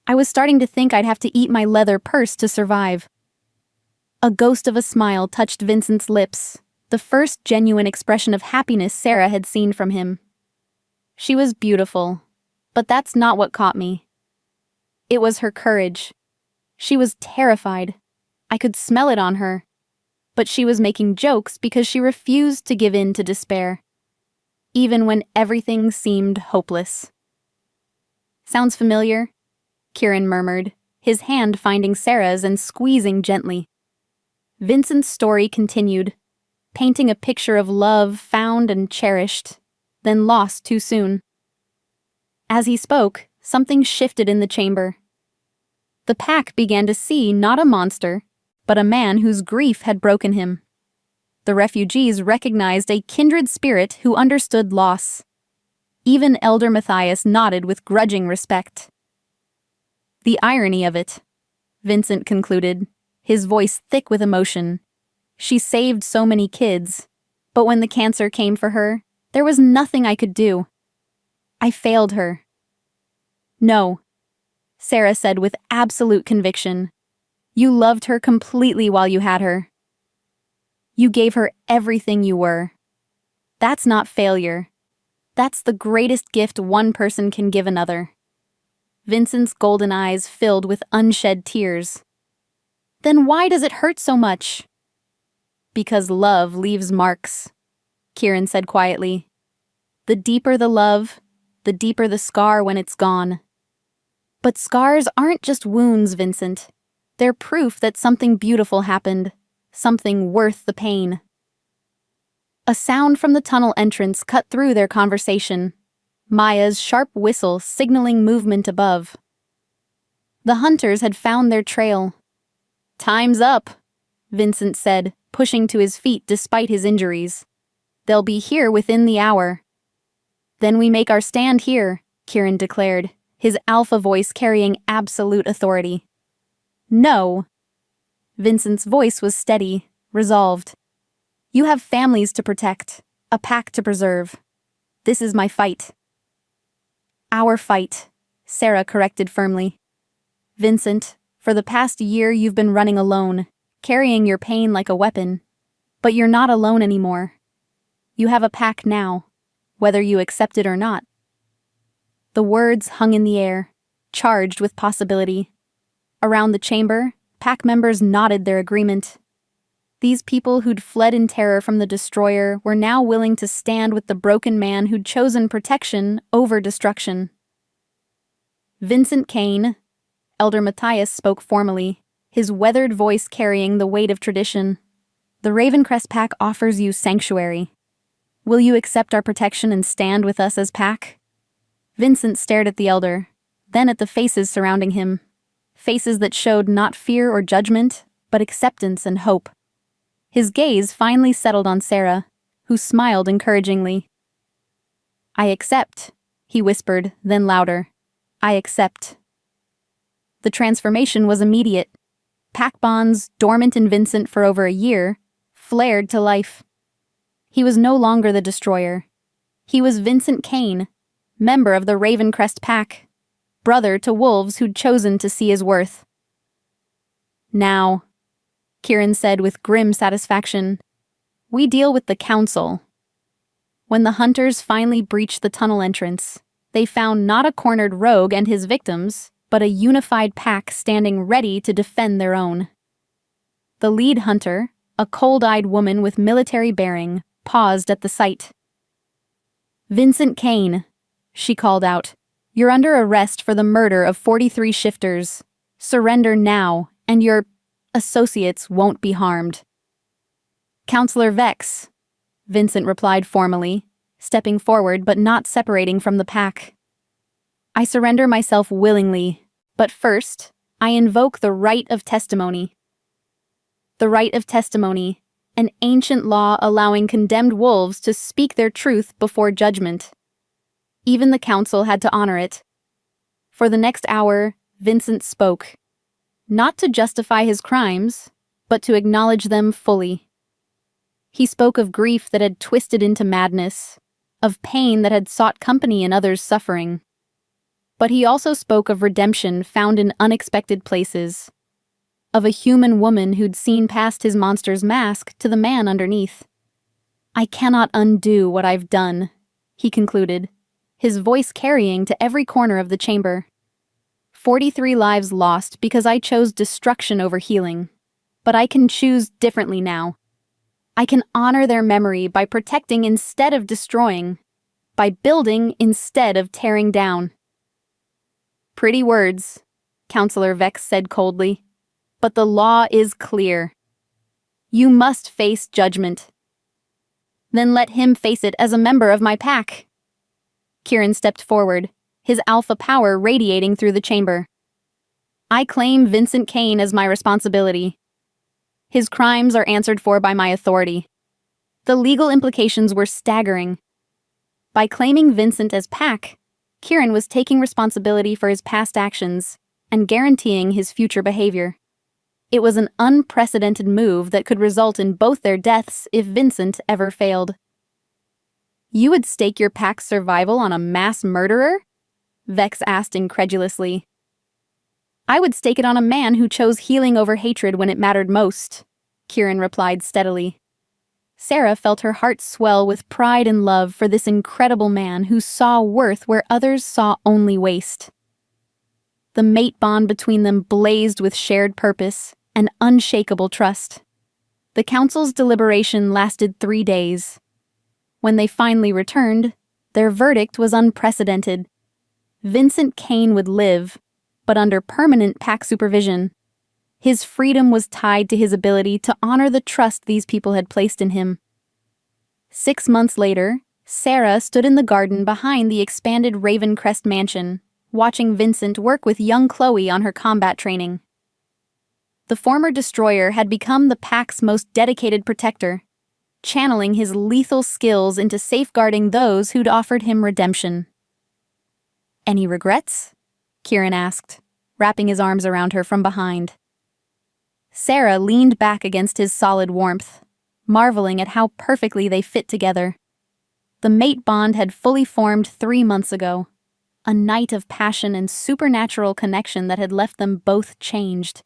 I was starting to think I'd have to eat my leather purse to survive." A ghost of a smile touched Vincent's lips, the first genuine expression of happiness Sarah had seen from him. She was beautiful, but that's not what caught me. It was her courage. She was terrified. I could smell it on her. But she was making jokes because she refused to give in to despair, even when everything seemed hopeless. "Sounds familiar?" Kieran murmured, his hand finding Sarah's and squeezing gently. Vincent's story continued, painting a picture of love found and cherished, then lost too soon. As he spoke, something shifted in the chamber. The pack began to see not a monster, but a man whose grief had broken him. The refugees recognized a kindred spirit who understood loss. Even Elder Matthias nodded with grudging respect. "The irony of it," Vincent concluded, his voice thick with emotion. "She saved so many kids, but when the cancer came for her, there was nothing I could do. I failed her." "No," Sarah said with absolute conviction. "You loved her completely while you had her. You gave her everything you were. That's not failure. That's the greatest gift one person can give another." Vincent's golden eyes filled with unshed tears. "Then why does it hurt so much?" "Because love leaves marks," Kieran said quietly. "The deeper the love, the deeper the scar when it's gone." "But scars aren't just wounds, Vincent. They're proof that something beautiful happened, something worth the pain." A sound from the tunnel entrance cut through their conversation, Maya's sharp whistle signaling movement above. The hunters had found their trail. "Time's up," Vincent said, pushing to his feet despite his injuries. "They'll be here within the hour." "Then we make our stand here," Kieran declared, his alpha voice carrying absolute authority. "No." Vincent's voice was steady, resolved. "You have families to protect, a pack to preserve. This is my fight." "Our fight," Sarah corrected firmly. "Vincent, for the past year you've been running alone, carrying your pain like a weapon. But you're not alone anymore. You have a pack now, whether you accept it or not." The words hung in the air, charged with possibility. Around the chamber, pack members nodded their agreement. These people who'd fled in terror from the destroyer were now willing to stand with the broken man who'd chosen protection over destruction. Vincent Kane, Elder Matthias spoke formally, his weathered voice carrying the weight of tradition. The Ravencrest Pack offers you sanctuary. Will you accept our protection and stand with us as Pack? Vincent stared at the elder, then at the faces surrounding him. Faces that showed not fear or judgment, but acceptance and hope. His gaze finally settled on Sarah, who smiled encouragingly. "I accept," he whispered, then louder. "I accept." The transformation was immediate. Pack bonds, dormant in Vincent for over a year, flared to life. He was no longer the destroyer. He was Vincent Kane, member of the Ravencrest Pack, brother to wolves who'd chosen to see his worth. "Now," Kieran said with grim satisfaction, "we deal with the council." When the hunters finally breached the tunnel entrance, they found not a cornered rogue and his victims, but a unified pack standing ready to defend their own. The lead hunter, a cold-eyed woman with military bearing, paused at the sight. "Vincent Kane," she called out, "you're under arrest for the murder of 43 shifters. Surrender now, and your associates won't be harmed." "Counselor Vex," Vincent replied formally, stepping forward but not separating from the pack. "I surrender myself willingly, but first, I invoke the right of testimony." The right of testimony, an ancient law allowing condemned wolves to speak their truth before judgment. Even the council had to honor it. For the next hour, Vincent spoke, not to justify his crimes, but to acknowledge them fully. He spoke of grief that had twisted into madness, of pain that had sought company in others' suffering. But he also spoke of redemption found in unexpected places, of a human woman who'd seen past his monster's mask to the man underneath. "I cannot undo what I've done," he concluded, his voice carrying to every corner of the chamber. 43 lives lost because I chose destruction over healing, but I can choose differently now. I can honor their memory by protecting instead of destroying, by building instead of tearing down. "Pretty words," Counselor Vex said coldly, "but the law is clear. You must face judgment." "Then let him face it as a member of my pack." Kieran stepped forward, his alpha power radiating through the chamber. "I claim Vincent Kane as my responsibility. His crimes are answered for by my authority." The legal implications were staggering. By claiming Vincent as pack, Kieran was taking responsibility for his past actions and guaranteeing his future behavior. It was an unprecedented move that could result in both their deaths if Vincent ever failed. "You would stake your pack's survival on a mass murderer?" Vex asked incredulously. "I would stake it on a man who chose healing over hatred when it mattered most," Kieran replied steadily. Sarah felt her heart swell with pride and love for this incredible man who saw worth where others saw only waste. The mate bond between them blazed with shared purpose and unshakable trust. The council's deliberation lasted 3 days. When they finally returned, their verdict was unprecedented. Vincent Kane would live, but under permanent pack supervision. His freedom was tied to his ability to honor the trust these people had placed in him. 6 months later, Sarah stood in the garden behind the expanded Ravencrest mansion, watching Vincent work with young Chloe on her combat training. The former destroyer had become the pack's most dedicated protector, channeling his lethal skills into safeguarding those who'd offered him redemption. "Any regrets?" Kieran asked, wrapping his arms around her from behind. Sarah leaned back against his solid warmth, marveling at how perfectly they fit together. The mate bond had fully formed 3 months ago, a night of passion and supernatural connection that had left them both changed.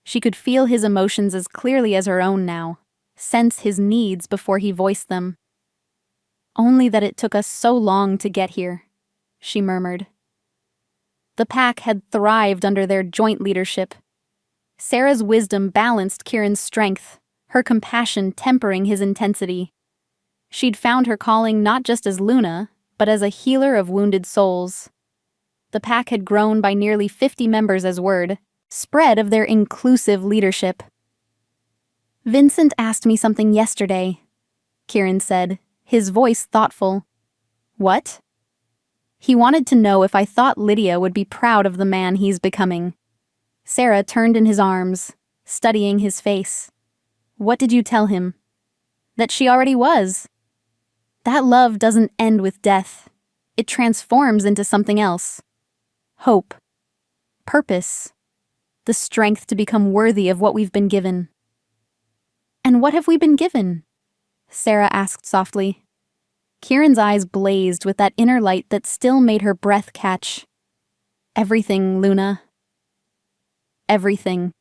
She could feel his emotions as clearly as her own now, sense his needs before he voiced them. "Only that it took us so long to get here," she murmured. The pack had thrived under their joint leadership. Sarah's wisdom balanced Kieran's strength, her compassion tempering his intensity. She'd found her calling not just as Luna, but as a healer of wounded souls. the pack had grown by nearly 50 members as word spread of their inclusive leadership. "Vincent asked me something yesterday," Kieran said, his voice thoughtful. "What?" "He wanted to know if I thought Lydia would be proud of the man he's becoming." Sarah turned in his arms, studying his face. "What did you tell him?" "That she already was." "That love doesn't end with death. It transforms into something else. Hope. Purpose. The strength to become worthy of what we've been given." "And what have we been given?" Sarah asked softly. Kieran's eyes blazed with that inner light that still made her breath catch. "Everything, Luna. Everything."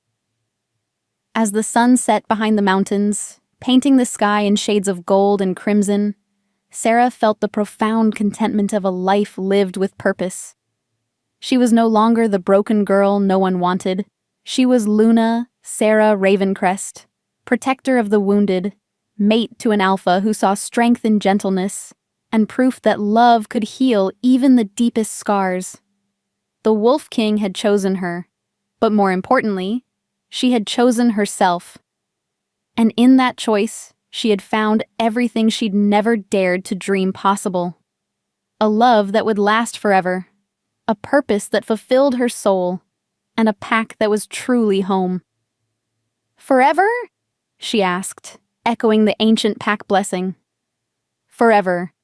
As the sun set behind the mountains, painting the sky in shades of gold and crimson, Sarah felt the profound contentment of a life lived with purpose. She was no longer the broken girl no one wanted. She was Luna, Sarah Ravencrest, protector of the wounded, mate to an alpha who saw strength in gentleness, and proof that love could heal even the deepest scars. The Wolf King had chosen her, but more importantly, she had chosen herself. And in that choice, she had found everything she'd never dared to dream possible. A love that would last forever, a purpose that fulfilled her soul, and a pack that was truly home. "Forever?" she asked, echoing the ancient pack blessing. "Forever,"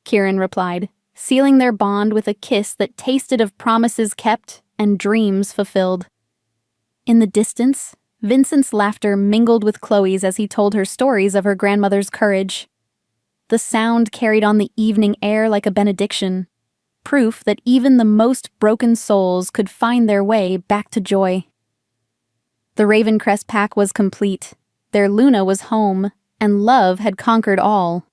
Kieran replied, sealing their bond with a kiss that tasted of promises kept and dreams fulfilled. In the distance, Vincent's laughter mingled with Chloe's as he told her stories of her grandmother's courage. The sound carried on the evening air like a benediction, proof that even the most broken souls could find their way back to joy. The Ravencrest pack was complete. Their Luna was home, and love had conquered all.